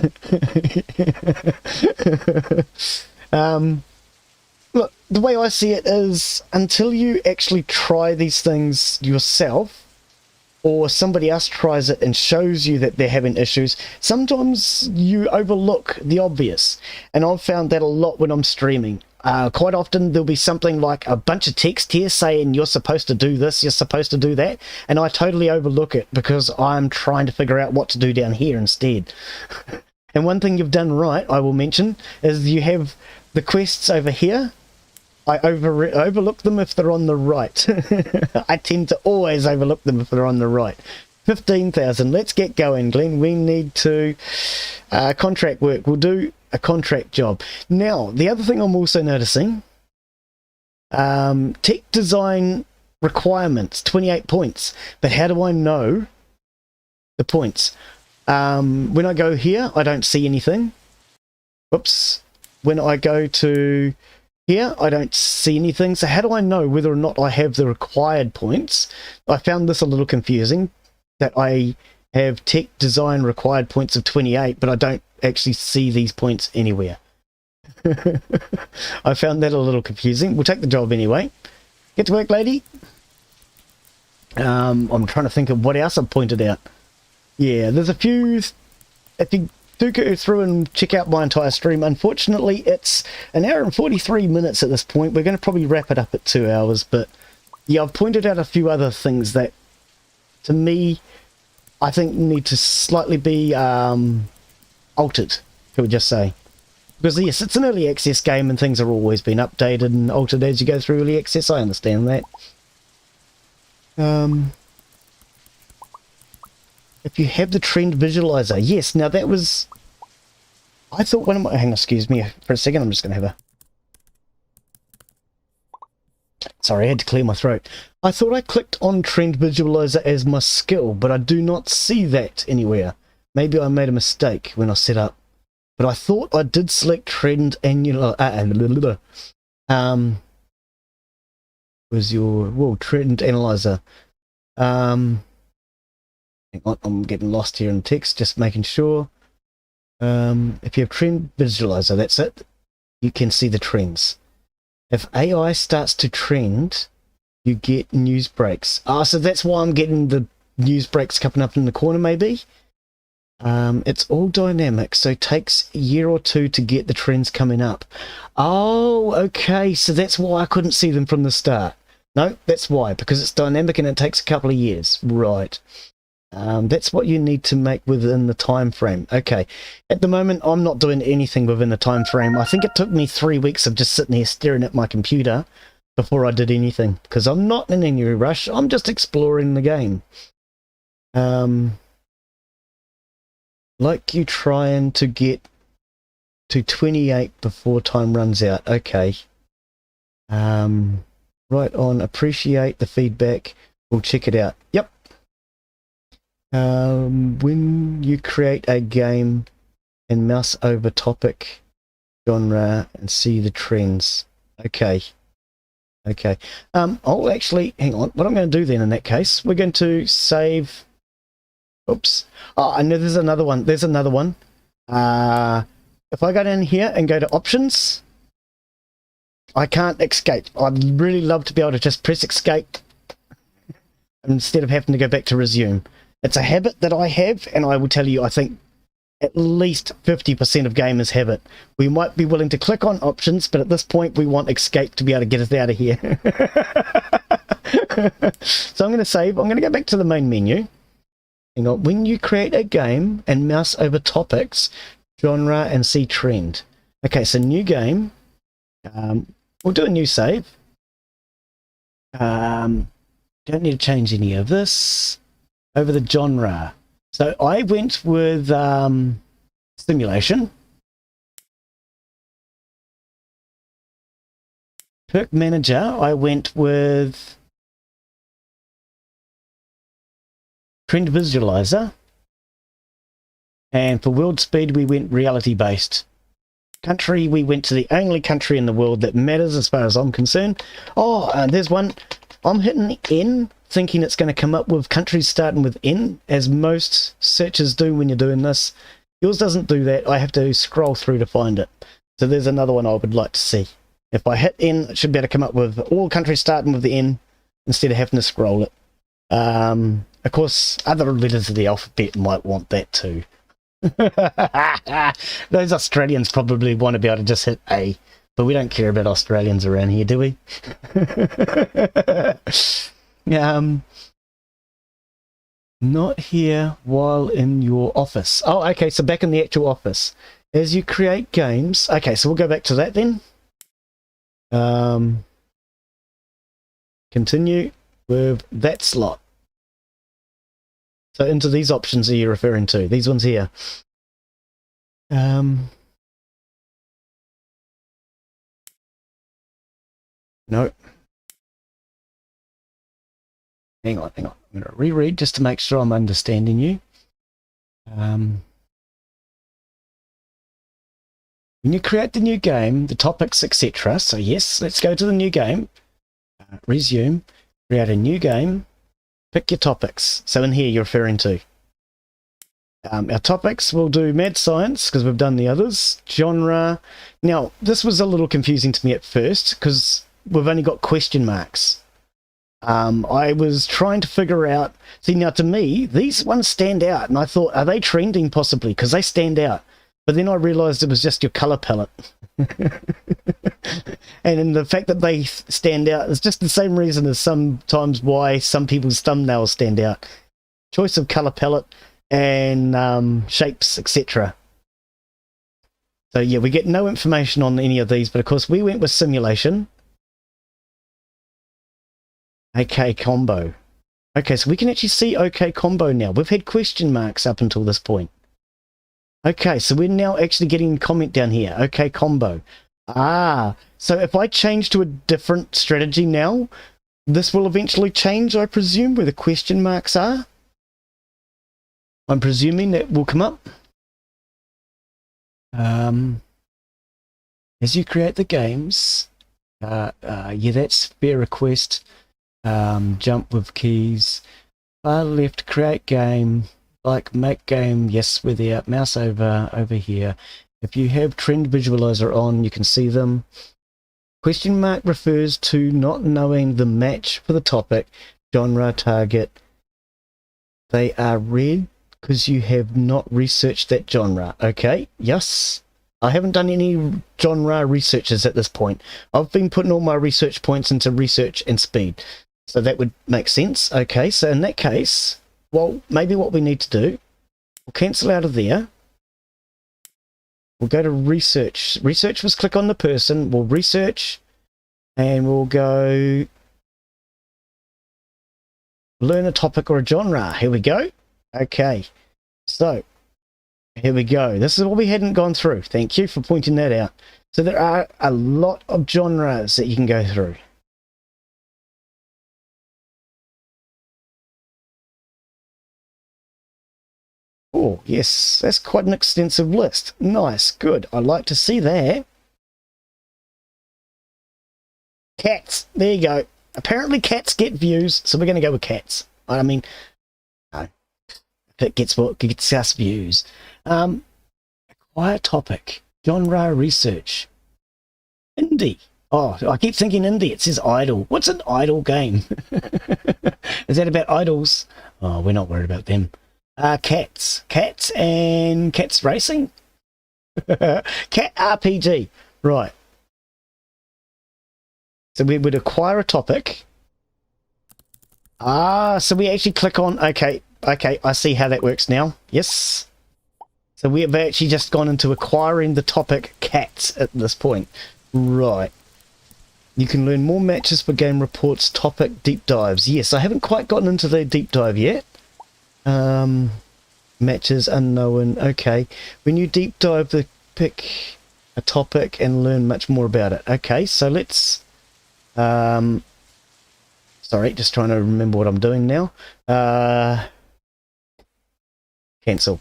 Look, the way I see it is until you actually try these things yourself, or somebody else tries it and shows you that they're having issues, sometimes you overlook the obvious. And I've found that a lot when I'm streaming. Quite often there'll be something like a bunch of text here saying you're supposed to do this, you're supposed to do that, and I totally overlook it because I'm trying to figure out what to do down here instead. And one thing you've done right, I will mention, is you have the quests over here. I overlook them if they're on the right. I tend to always overlook them if they're on the right. 15,000. Let's get going, Glenn. We need to contract work. We'll do a contract job. Now, the other thing I'm also noticing, tech design requirements, 28 points. But how do I know the points? When I go here, I don't see anything. Whoops. When I go to here, I don't see anything. So how do I know whether or not I have the required points? I found this a little confusing, that I have tech design required points of 28, but I don't actually see these points anywhere. I found that a little confusing. We'll take the job anyway. Get to work, lady. I'm trying to think of what else I've pointed out. Yeah, there's a few. If you do go through and check out my entire stream, unfortunately it's an hour and 43 minutes at this point. We're going to probably wrap it up at 2 hours, but yeah, I've pointed out a few other things that, to me, I think need to slightly be altered, can we just say. Because yes, it's an early access game and things are always being updated and altered as you go through early access. I understand that. If you have the trend visualizer, yes. Now that was, I thought one of my, hang on, excuse me for a second. I'm just going to have a, sorry, I had to clear my throat. I thought I clicked on trend visualizer as my skill, but I do not see that anywhere. Maybe I made a mistake when I set up. But I thought I did select trend annular. Was your trend analyzer? Hang on, I'm getting lost here in text. Just making sure. If you have trend visualizer, that's it. You can see the trends. If AI starts to trend, you get news breaks. So that's why I'm getting the news breaks coming up in the corner, maybe. It's all dynamic, so it takes a year or two to get the trends coming up. Oh, okay, so that's why I couldn't see them from the start. No, that's why, because it's dynamic and it takes a couple of years. Right. That's what you need to make within the time frame. Okay, at the moment I'm not doing anything within the time frame. I think it took me 3 weeks of just sitting here staring at my computer before I did anything, because I'm not in any rush. I'm just exploring the game. Like you trying to get to 28 before time runs out. Okay. Right on. Appreciate the feedback. We'll check it out. Yep. When you create a game and mouse over topic, genre, and see the trends. Okay. Okay. I'll actually, hang on. What I'm going to do then in that case, we're going to save. Oops. Oh, I know there's another one. There's another one. If I go down here and go to options, I can't escape. I'd really love to be able to just press escape instead of having to go back to resume. It's a habit that I have, and I will tell you, I think at least 50% of gamers have it. We might be willing to click on options, but at this point we want escape to be able to get us out of here. So I'm going to save. I'm going to go back to the main menu. When you create a game and mouse over topics, genre, and see trend. Okay, so new game. We'll do a new save. Don't need to change any of this. Over the genre. So I went with simulation. Perk manager, I went with trend visualizer, and for world speed we went reality based. Country, we went to the only country in the world that matters as far as I'm concerned. Oh, there's one. I'm hitting N, thinking it's going to come up with countries starting with N, as most searches do when you're doing this. Yours doesn't do that. I have to scroll through to find it. So there's another one I would like to see. If I hit N, it should be able to come up with all countries starting with the N instead of having to scroll it. Of course, other letters of the alphabet might want that too. Those Australians probably want to be able to just hit A, but we don't care about Australians around here, do we? Not here while in your office. Oh, okay, so back in the actual office. As you create games... Okay, so we'll go back to that then. Continue with that slot. So into these options are you referring to? These ones here. No. Hang on. I'm going to reread just to make sure I'm understanding you. When you create the new game, the topics, etc. So yes, let's go to the new game. Resume. Create a new game. Pick your topics. So in here you're referring to. Our topics, we'll do mad science because we've done the others. Genre. Now, this was a little confusing to me at first because we've only got question marks. I was trying to figure out... See, now to me, these ones stand out. And I thought, are they trending possibly? Because they stand out. But then I realised it was just your colour palette. And in the fact that they stand out is just the same reason as sometimes why some people's thumbnails stand out. Choice of colour palette and shapes, etc. So yeah, we get no information on any of these, but of course we went with simulation. OK combo. Okay, so we can actually see OK combo now. We've had question marks up until this point. Okay, so we're now actually getting a comment down here. OK combo. Ah, so if I change to a different strategy now, this will eventually change, I presume, where the question marks are. I'm presuming that will come up. As you create the games, yeah, that's fair request. Jump with keys. Far left, create game. Like make game, yes, we're there. Mouse over here. If you have trend visualizer on, you can see them. Question mark refers to not knowing the match for the topic, genre, target. They are red because you have not researched that genre. Okay, yes. I haven't done any genre researches at this point. I've been putting all my research points into research and speed. So that would make sense. Okay, so in that case, well, maybe what we need to do, we'll cancel out of there. We'll go to research. Research was click on the person. We'll research and we'll go learn a topic or a genre. Here we go. Okay, so here we go. This is what we hadn't gone through. Thank you for pointing that out. So there are a lot of genres that you can go through. Oh, yes, that's quite an extensive list. Nice, good. I'd like to see that. Cats, there you go. Apparently cats get views, so we're going to go with cats. I mean, no, if it gets what gets us views. Acquire topic, genre research. Indie. Oh, I keep thinking indie. It says idle. What's an idle game? Is that about idols? Oh, we're not worried about them. Cats and cats racing. Cat RPG, right? So we would acquire a topic. So we actually click on. Okay, I see how that works now. Yes. So we have actually just gone into acquiring the topic cats at this point, right? You can learn more matches for game reports. Topic deep dives. Yes, I haven't quite gotten into the deep dive yet. Matches unknown. Okay, when you deep dive, pick a topic and learn much more about it. Okay, so let's sorry, just trying to remember what I'm doing now. Cancel.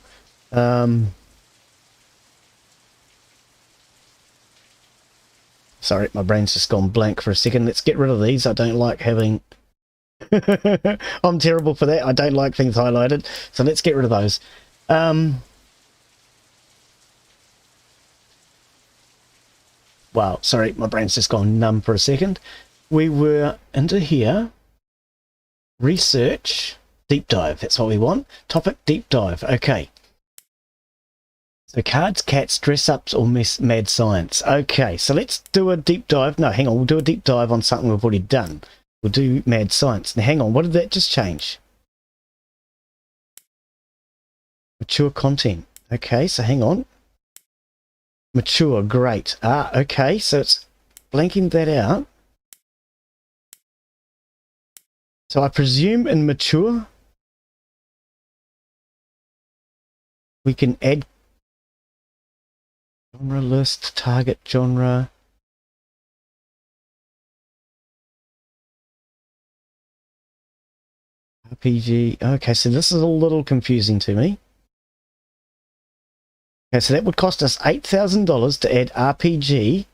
Sorry, my brain's just gone blank for a second. Let's get rid of these. I don't like having I'm terrible for that. I don't like things highlighted, so let's get rid of those. Wow, sorry, my brain's just gone numb for a second. We were into here. Research, deep dive, that's what we want. Topic, deep dive, okay. So cards, cats, dress-ups, or mad science. Okay, so let's do a deep dive. No, hang on, we'll do a deep dive on something we've already done. We'll do mad science. Now, hang on, what did that just change? Mature content. Okay, so hang on. Mature, great. Okay, so it's blanking that out. So I presume in mature, We can add genre list, target genre. RPG. Okay, so this is a little confusing to me. Okay, so that would cost us $8,000 to add RPG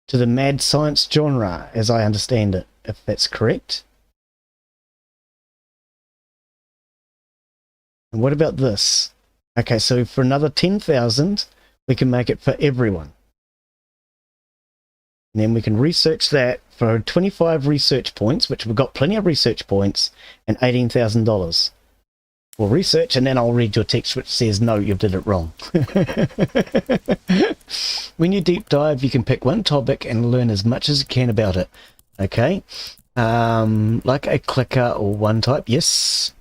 to the mad science genre, as I understand it, if that's correct. And what about this? Okay, so for another 10,000, we can make it for everyone. And then we can research that for 25 research points, which we've got plenty of research points, and $18,000. We'll research, and then I'll read your text which says, no, you did it wrong. When you deep dive, you can pick one topic and learn as much as you can about it. Okay. Like a clicker or one type. Yes.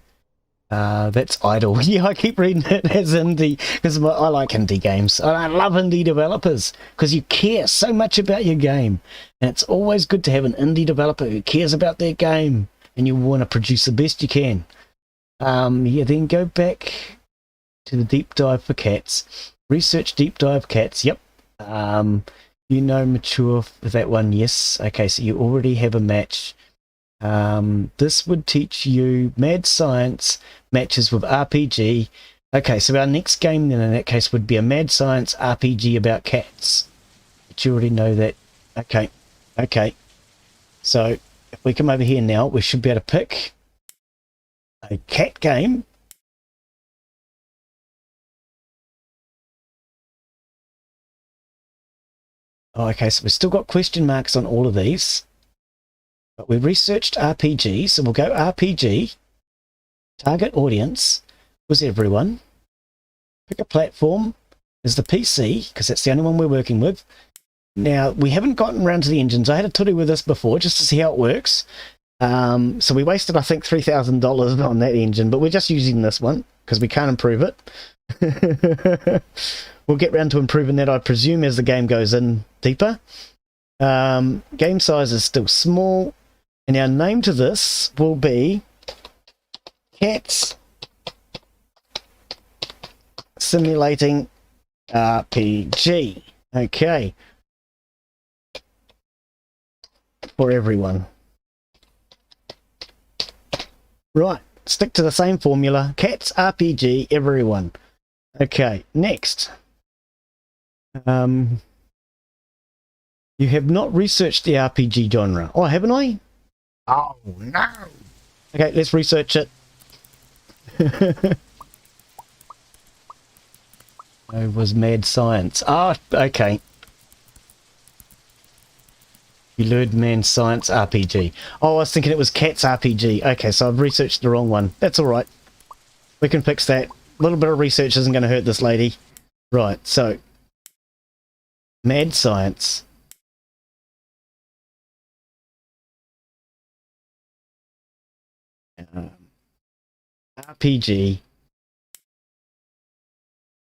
That's idle. Yeah, I keep reading it as indie because I like indie games. I love indie developers because you care so much about your game. And it's always good to have an indie developer who cares about their game and you want to produce the best you can. Yeah, then go back to the deep dive for cats. Research deep dive cats. Yep. You know, mature for that one. Yes. Okay, so you already have a match. This would teach you mad science matches with RPG. Okay, so our next game then in that case would be a mad science RPG about cats. But you already know that. Okay. Okay. So if we come over here now, we should be able to pick a cat game. Oh, okay, so we've still got question marks on all of these. But we've researched RPG, so we'll go RPG. Target audience was everyone. Pick a platform is the PC, because that's the only one we're working with. Now, we haven't gotten around to the engines. I had a tuddy with this before just to see how it works. So we wasted, I think, $3,000 on that engine, but we're just using this one because we can't improve it. We'll get round to improving that, I presume, as the game goes in deeper. Game size is still small, and our name to this will be Cats Simulating RPG. Okay. For everyone. Right, stick to the same formula. Cats RPG, everyone. Okay, next. You have not researched the RPG genre. Oh, haven't I? Oh, no. Okay, let's research it. It was mad science. Ah, okay. You learned man science RPG. Oh, I was thinking it was cats RPG. Okay, so I've researched the wrong one. That's all right. We can fix that. A little bit of research isn't going to hurt this lady. Right, so mad science. RPG.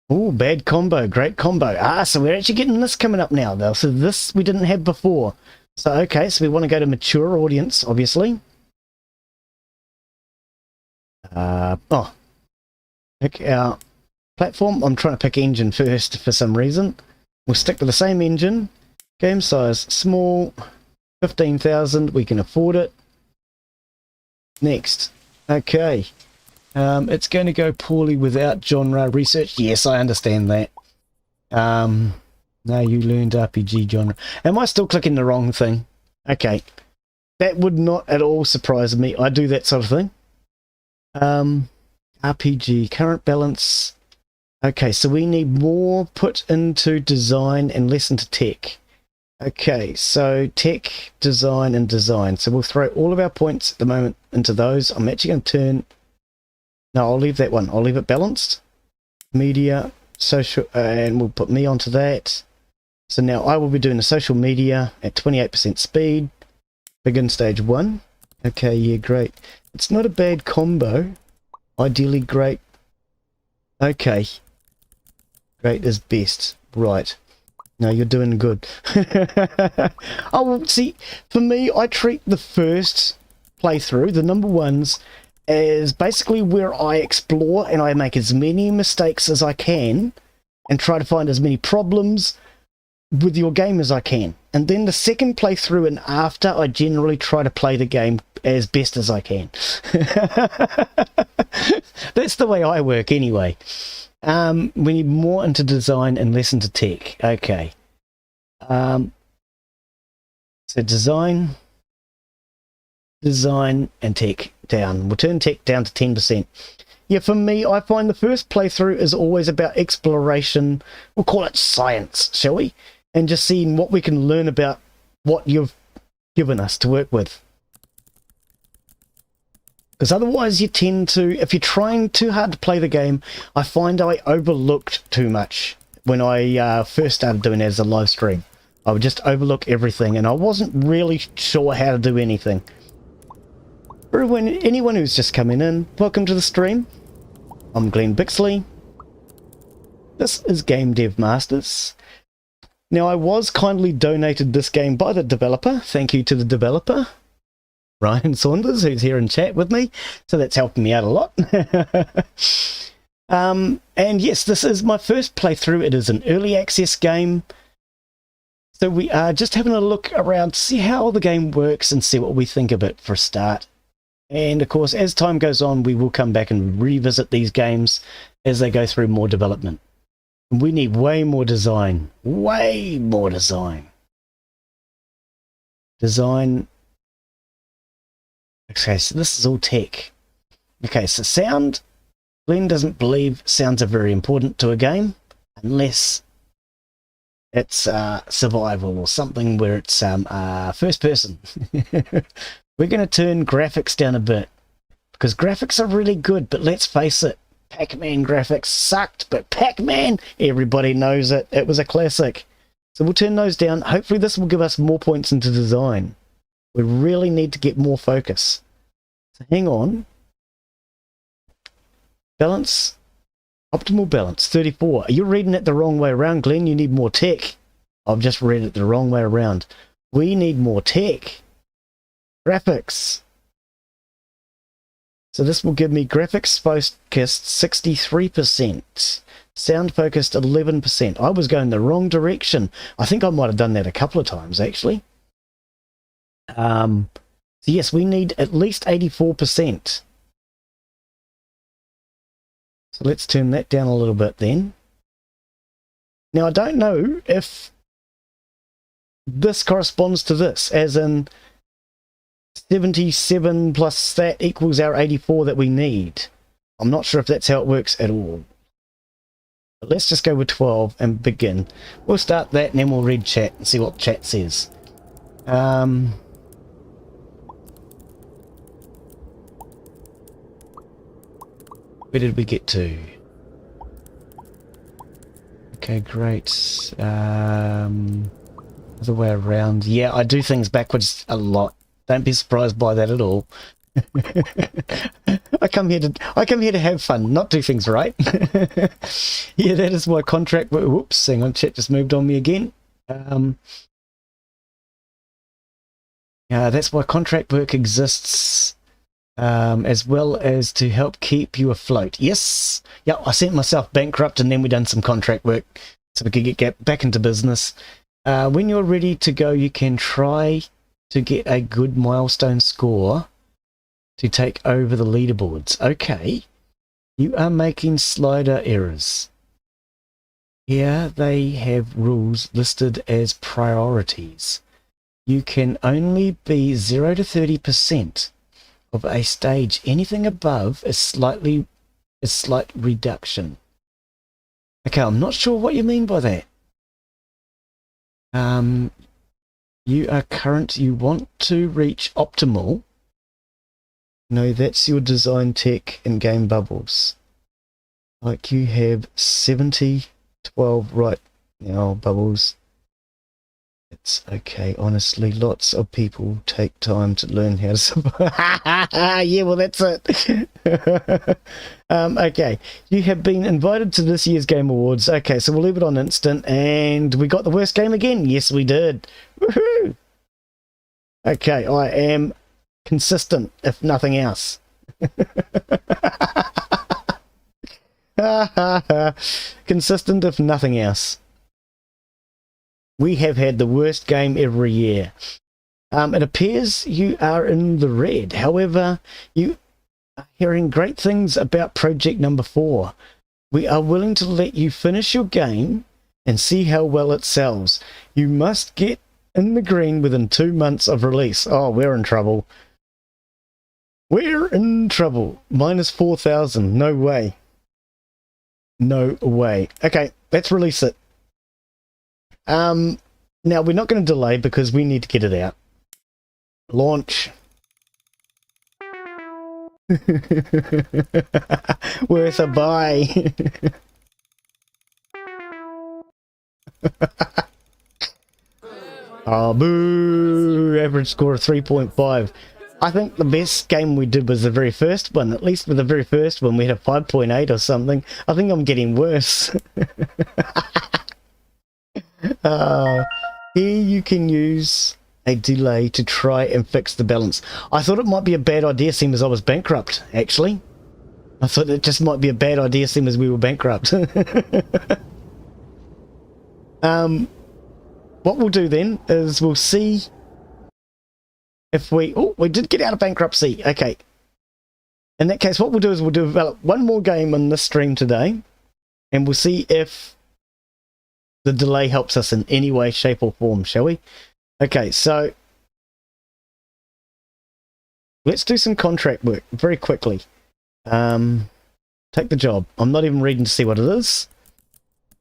Oh, bad combo. Great combo. Ah, so we're actually getting this coming up now, though. So this we didn't have before. So, okay, so we want to go to mature audience, obviously. Pick our platform. I'm trying to pick engine first for some reason. We'll stick to the same engine. Game size small. 15,000. We can afford it. Next. Okay. It's going to go poorly without genre research. Yes, I understand that. Now you learned RPG genre. Am I still clicking the wrong thing? Okay. That would not at all surprise me. I do that sort of thing. RPG, current balance. Okay, so we need more put into design and less into tech. Okay, so tech, design, and design. So we'll throw all of our points at the moment into those. I'm actually going to turn... No, I'll leave that one. I'll leave it balanced. Media, social, and we'll put me onto that. So now I will be doing the social media at 28% speed. Begin stage 1. Okay, yeah, great. It's not a bad combo. Ideally great. Okay. Great is best. Right. No, you're doing good. Oh, well, see, for me, I treat the first playthrough, the number ones, is basically where I explore and I make as many mistakes as I can and try to find as many problems with your game as I can. And then the second playthrough and after, I generally try to play the game as best as I can. That's the way I work anyway. We need more into design and less into tech. Okay. So design and tech down. We'll turn tech down to 10%. Yeah, for me, I find the first playthrough is always about exploration. We'll call it science, shall we? And just seeing what we can learn about what you've given us to work with. Because otherwise you tend to, if you're trying too hard to play the game, I find I overlooked too much when I first started doing it as a live stream. I would just overlook everything and I wasn't really sure how to do anything. For anyone who's just coming in, welcome to the stream. I'm Glen Bixley. This is Game Dev Masters. Now, I was kindly donated this game by the developer. Thank you to the developer, Ryan Saunders, who's here in chat with me. So that's helping me out a lot. And yes, this is my first playthrough. It is an early access game. So we are just having a look around to see how the game works and see what we think of it for a start. And of course, as time goes on, we will come back and revisit these games as they go through more development. We need way more design. Way more design. Design. Okay, so this is all tech. Okay, so sound. Glen doesn't believe sounds are very important to a game unless it's survival or something where it's first person. We're going to turn graphics down a bit because graphics are really good, but let's face it, Pac-Man graphics sucked, but Pac-Man, everybody knows it. It was a classic. So we'll turn those down. Hopefully this will give us more points into design. We really need to get more focus. So hang on. Balance. Optimal balance, 34. You're reading it the wrong way around, Glen. You need more tech. I've just read it the wrong way around. We need more tech. Graphics. So this will give me graphics focused 63%. Sound focused 11%. I was going the wrong direction. I think I might have done that a couple of times, actually. So yes, we need at least 84%. So let's turn that down a little bit then. Now, I don't know if this corresponds to this, as in 77 plus that equals our 84 that we need. I'm not sure if that's how it works at all. But let's just go with 12 and begin. We'll start that and then we'll read chat and see what chat says. Where did we get to? Okay, great. Other way around. Yeah, I do things backwards a lot. Don't be surprised by that at all. I come here to have fun, not do things right. Yeah, that is why contract work. Whoops, hang on, chat just moved on me again. Yeah, that's why contract work exists, as well as to help keep you afloat. Yes, yeah, I sent myself bankrupt and then we done some contract work so we could get back into business. When you're ready to go, you can try to get a good milestone score to take over the leaderboards. Okay, you are making slider errors. Here they have rules listed as priorities. You can only be 0 to 30% of a stage. Anything above is slight reduction. Okay, I'm not sure what you mean by that. You want to reach optimal. No, that's your design tech and game bubbles. Like you have 70, 12, right now, bubbles. It's okay, honestly, lots of people take time to learn how to survive. Yeah, well, that's it. Okay, you have been invited to this year's Game Awards. Okay, so we'll leave it on instant, and we got the worst game again. Yes, we did. Woohoo! Okay, I am consistent, if nothing else. Consistent if nothing else. We have had the worst game every year. It appears you are in the red. However, you are hearing great things about project number 4. We are willing to let you finish your game and see how well it sells. You must get in the green within 2 months of release. Oh, we're in trouble. We're in trouble. Minus 4,000. No way. No way. Okay, let's release it. Now, we're not going to delay because we need to get it out. Launch. Worth a buy. Oh, boo! Average score of 3.5. I think the best game we did was the very first one. At least with the very first one, we had a 5.8 or something. I think I'm getting worse. Here you can use a delay to try and fix the balance. I thought it might be a bad idea seeing as I was bankrupt, actually. I thought it just might be a bad idea seeing as we were bankrupt. What we'll do then is we'll see if we... Oh, we did get out of bankruptcy. Okay. In that case, what we'll do is we'll develop one more game on this stream today, and we'll see if the delay helps us in any way, shape, or form, shall we? Okay, so let's do some contract work very quickly. Take the job. I'm not even reading to see what it is.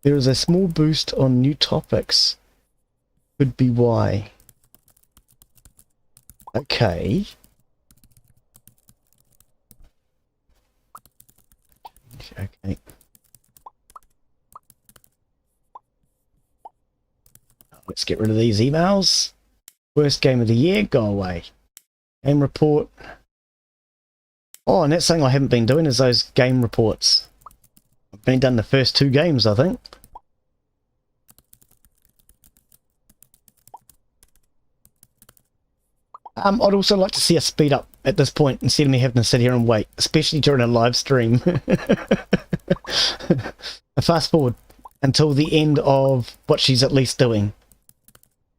There is a small boost on new topics. Could be why. Okay. Okay. Let's get rid of these emails. Worst game of the year, go away. Game report. Oh, and that's something I haven't been doing is those game reports. I've been done the first 2 games, I think. I'd also like to see us speed up at this point instead of me having to sit here and wait, especially during a live stream. Fast forward until the end of what she's at least doing,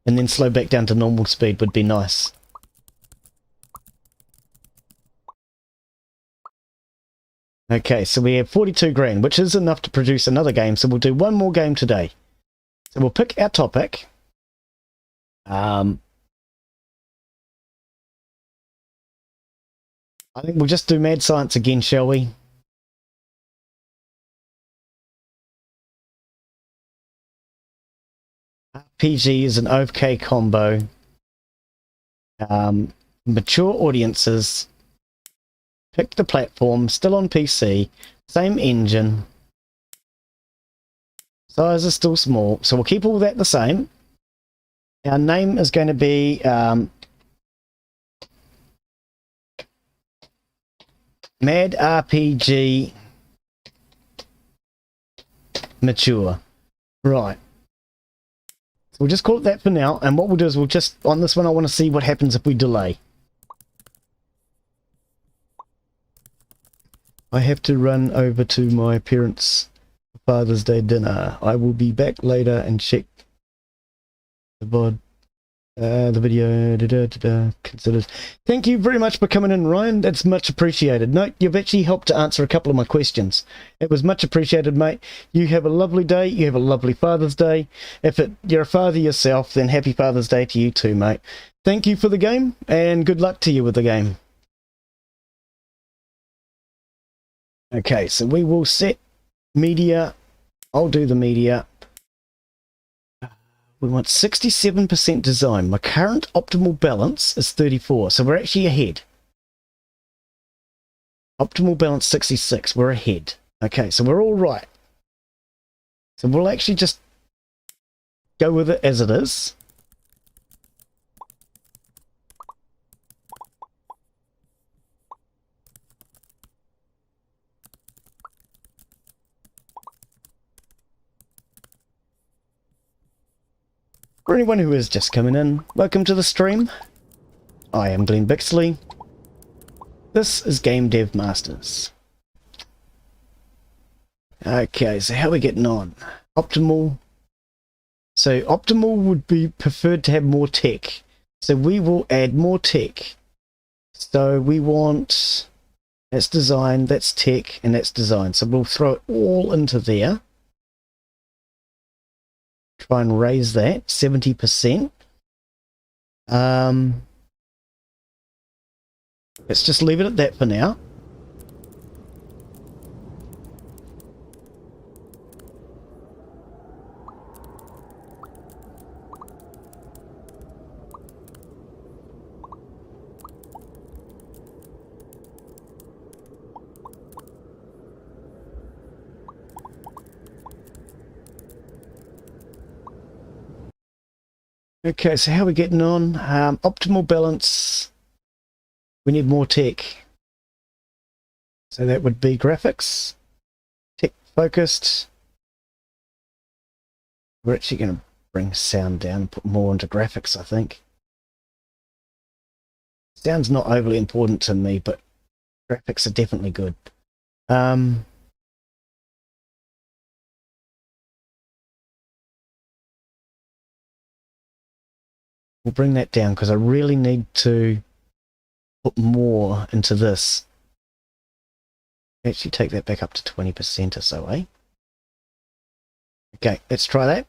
and then slow back down to normal speed would be nice. Okay, so we have 42 grand, which is enough to produce another game, so we'll do one more game today. So we'll pick our topic. I think we'll just do mad science again, shall we? RPG is an okay combo. Mature audiences. Pick the platform, still on PC, same engine. Size is still small, so we'll keep all that the same. Our name is going to be Mad RPG Mature. Right. So we'll just call it that for now, and what we'll do is we'll just, on this one I want to see what happens if we delay. I have to run over to my parents' Father's Day dinner. I will be back later and check the VOD. The video considered. Thank you very much for coming in, Ryan. That's much appreciated. No, you've actually helped to answer a couple of my questions. It was much appreciated, mate. You have a lovely day. You have a lovely Father's Day. If you're a father yourself, then happy Father's Day to you too, mate. Thank you for the game, and good luck to you with the game. Okay, so we will set media. I'll do the media. We want 67% design. My current optimal balance is 34, so we're actually ahead. Optimal balance 66, we're ahead. Okay, so we're all right. So we'll actually just go with it as it is. For anyone who is just coming in, welcome to the stream. I am Glen Bixley. This is Game Dev Masters. Okay, so how are we getting on? Optimal. So optimal would be preferred to have more tech. So we will add more tech. So we want, that's design, that's tech, and that's design. So we'll throw it all into there. Try and raise that 70%. Let's just leave it at that for now. Okay, so how are we getting on? Optimal balance. We need more tech. So that would be graphics. Tech focused. We're actually going to bring sound down and put more into graphics, I think. Sound's not overly important to me, but graphics are definitely good. We'll bring that down because I really need to put more into this. Actually take that back up to 20% or so, eh? Okay, let's try that.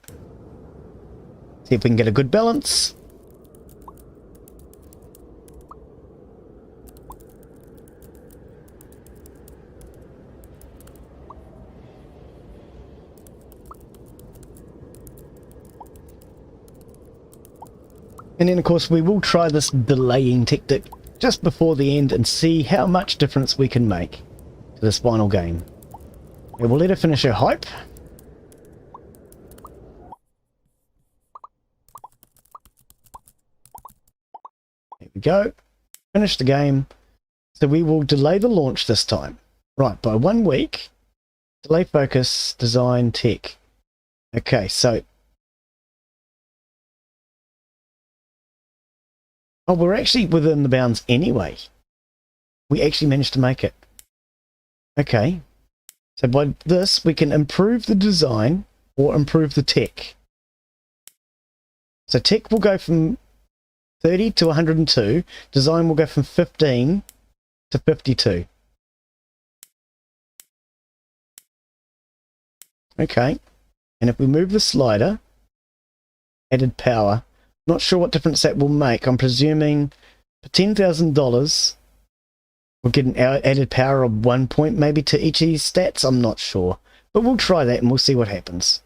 See if we can get a good balance. And then, of course, we will try this delaying tactic just before the end and see how much difference we can make to this final game. And we'll let her finish her hype. There we go. Finish the game. So we will delay the launch this time. Right, by 1 week. Delay focus, design, tech. Okay, so... Oh, we're actually within the bounds anyway. We actually managed to make it. Okay. So by this, we can improve the design or improve the tech. So tech will go from 30 to 102. Design will go from 15 to 52. Okay. And if we move the slider, added power, not sure what difference that will make. I'm presuming for $10,000 we'll get an added power of 1 point maybe to each of these stats. I'm not sure. But we'll try that and we'll see what happens.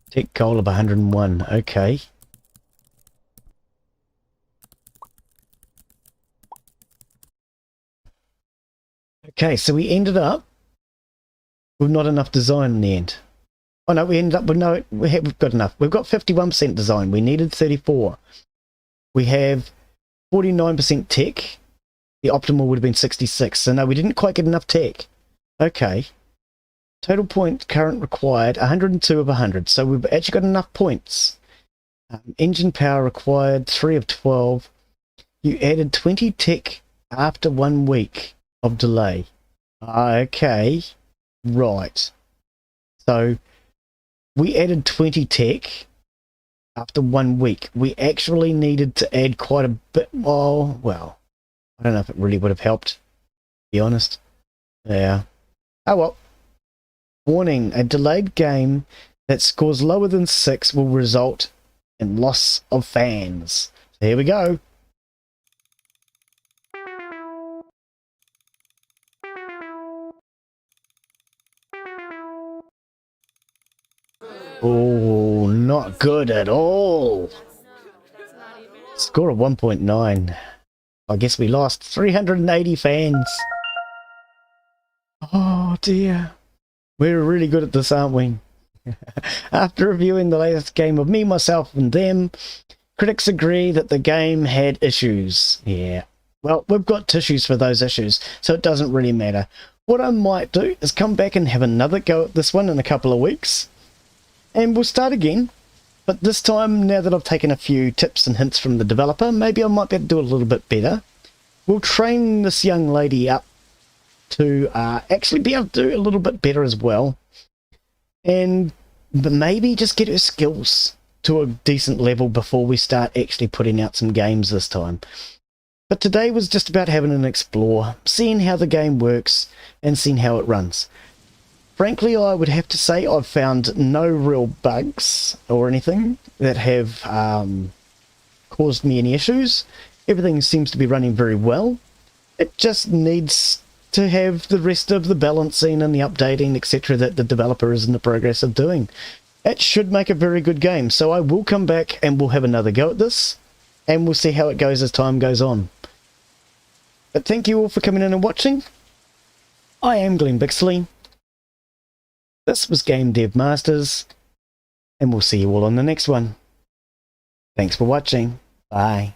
Tech goal of 101. Okay. Okay, so we ended up with not enough design in the end. Oh no, we ended up with no, we've got enough. We've got 51% design. We needed 34. We have 49% tech. The optimal would have been 66. So no, we didn't quite get enough tech. Okay. Total point current required, 102 of 100. So we've actually got enough points. Engine power required, 3 of 12. You added 20 tech after 1 week of delay. Okay. Right. So we added 20 tech after 1 week. We actually needed to add quite a bit more. Well, I don't know if it really would have helped, to be honest. Yeah. Oh well. Warning, a delayed game that scores lower than 6 will result in loss of fans. So here we go. Oh, not good at all. Score of 1.9. I guess we lost 380 fans. Oh dear. We're really good at this, aren't we? After reviewing the latest game of Me, Myself and Them, critics agree that the game had issues. Yeah. Well, we've got tissues for those issues, so it doesn't really matter. what I might do is come back and have another go at this one in a couple of weeks, and we'll start again. But this time, now that I've taken a few tips and hints from the developer, maybe I might be able to do a little bit better. We'll train this young lady up to actually be able to do a little bit better as well. And maybe just get her skills to a decent level before we start actually putting out some games this time. But today was just about having an explore, seeing how the game works and seeing how it runs. Frankly, I would have to say I've found no real bugs or anything that have caused me any issues. Everything seems to be running very well. It just needs to have the rest of the balancing and the updating, etc. that the developer is in the progress of doing. It should make a very good game, so I will come back and we'll have another go at this, and we'll see how it goes as time goes on. But thank you all for coming in and watching. I am Glen Bixley. This was Game Dev Masters, and we'll see you all on the next one. Thanks for watching. Bye.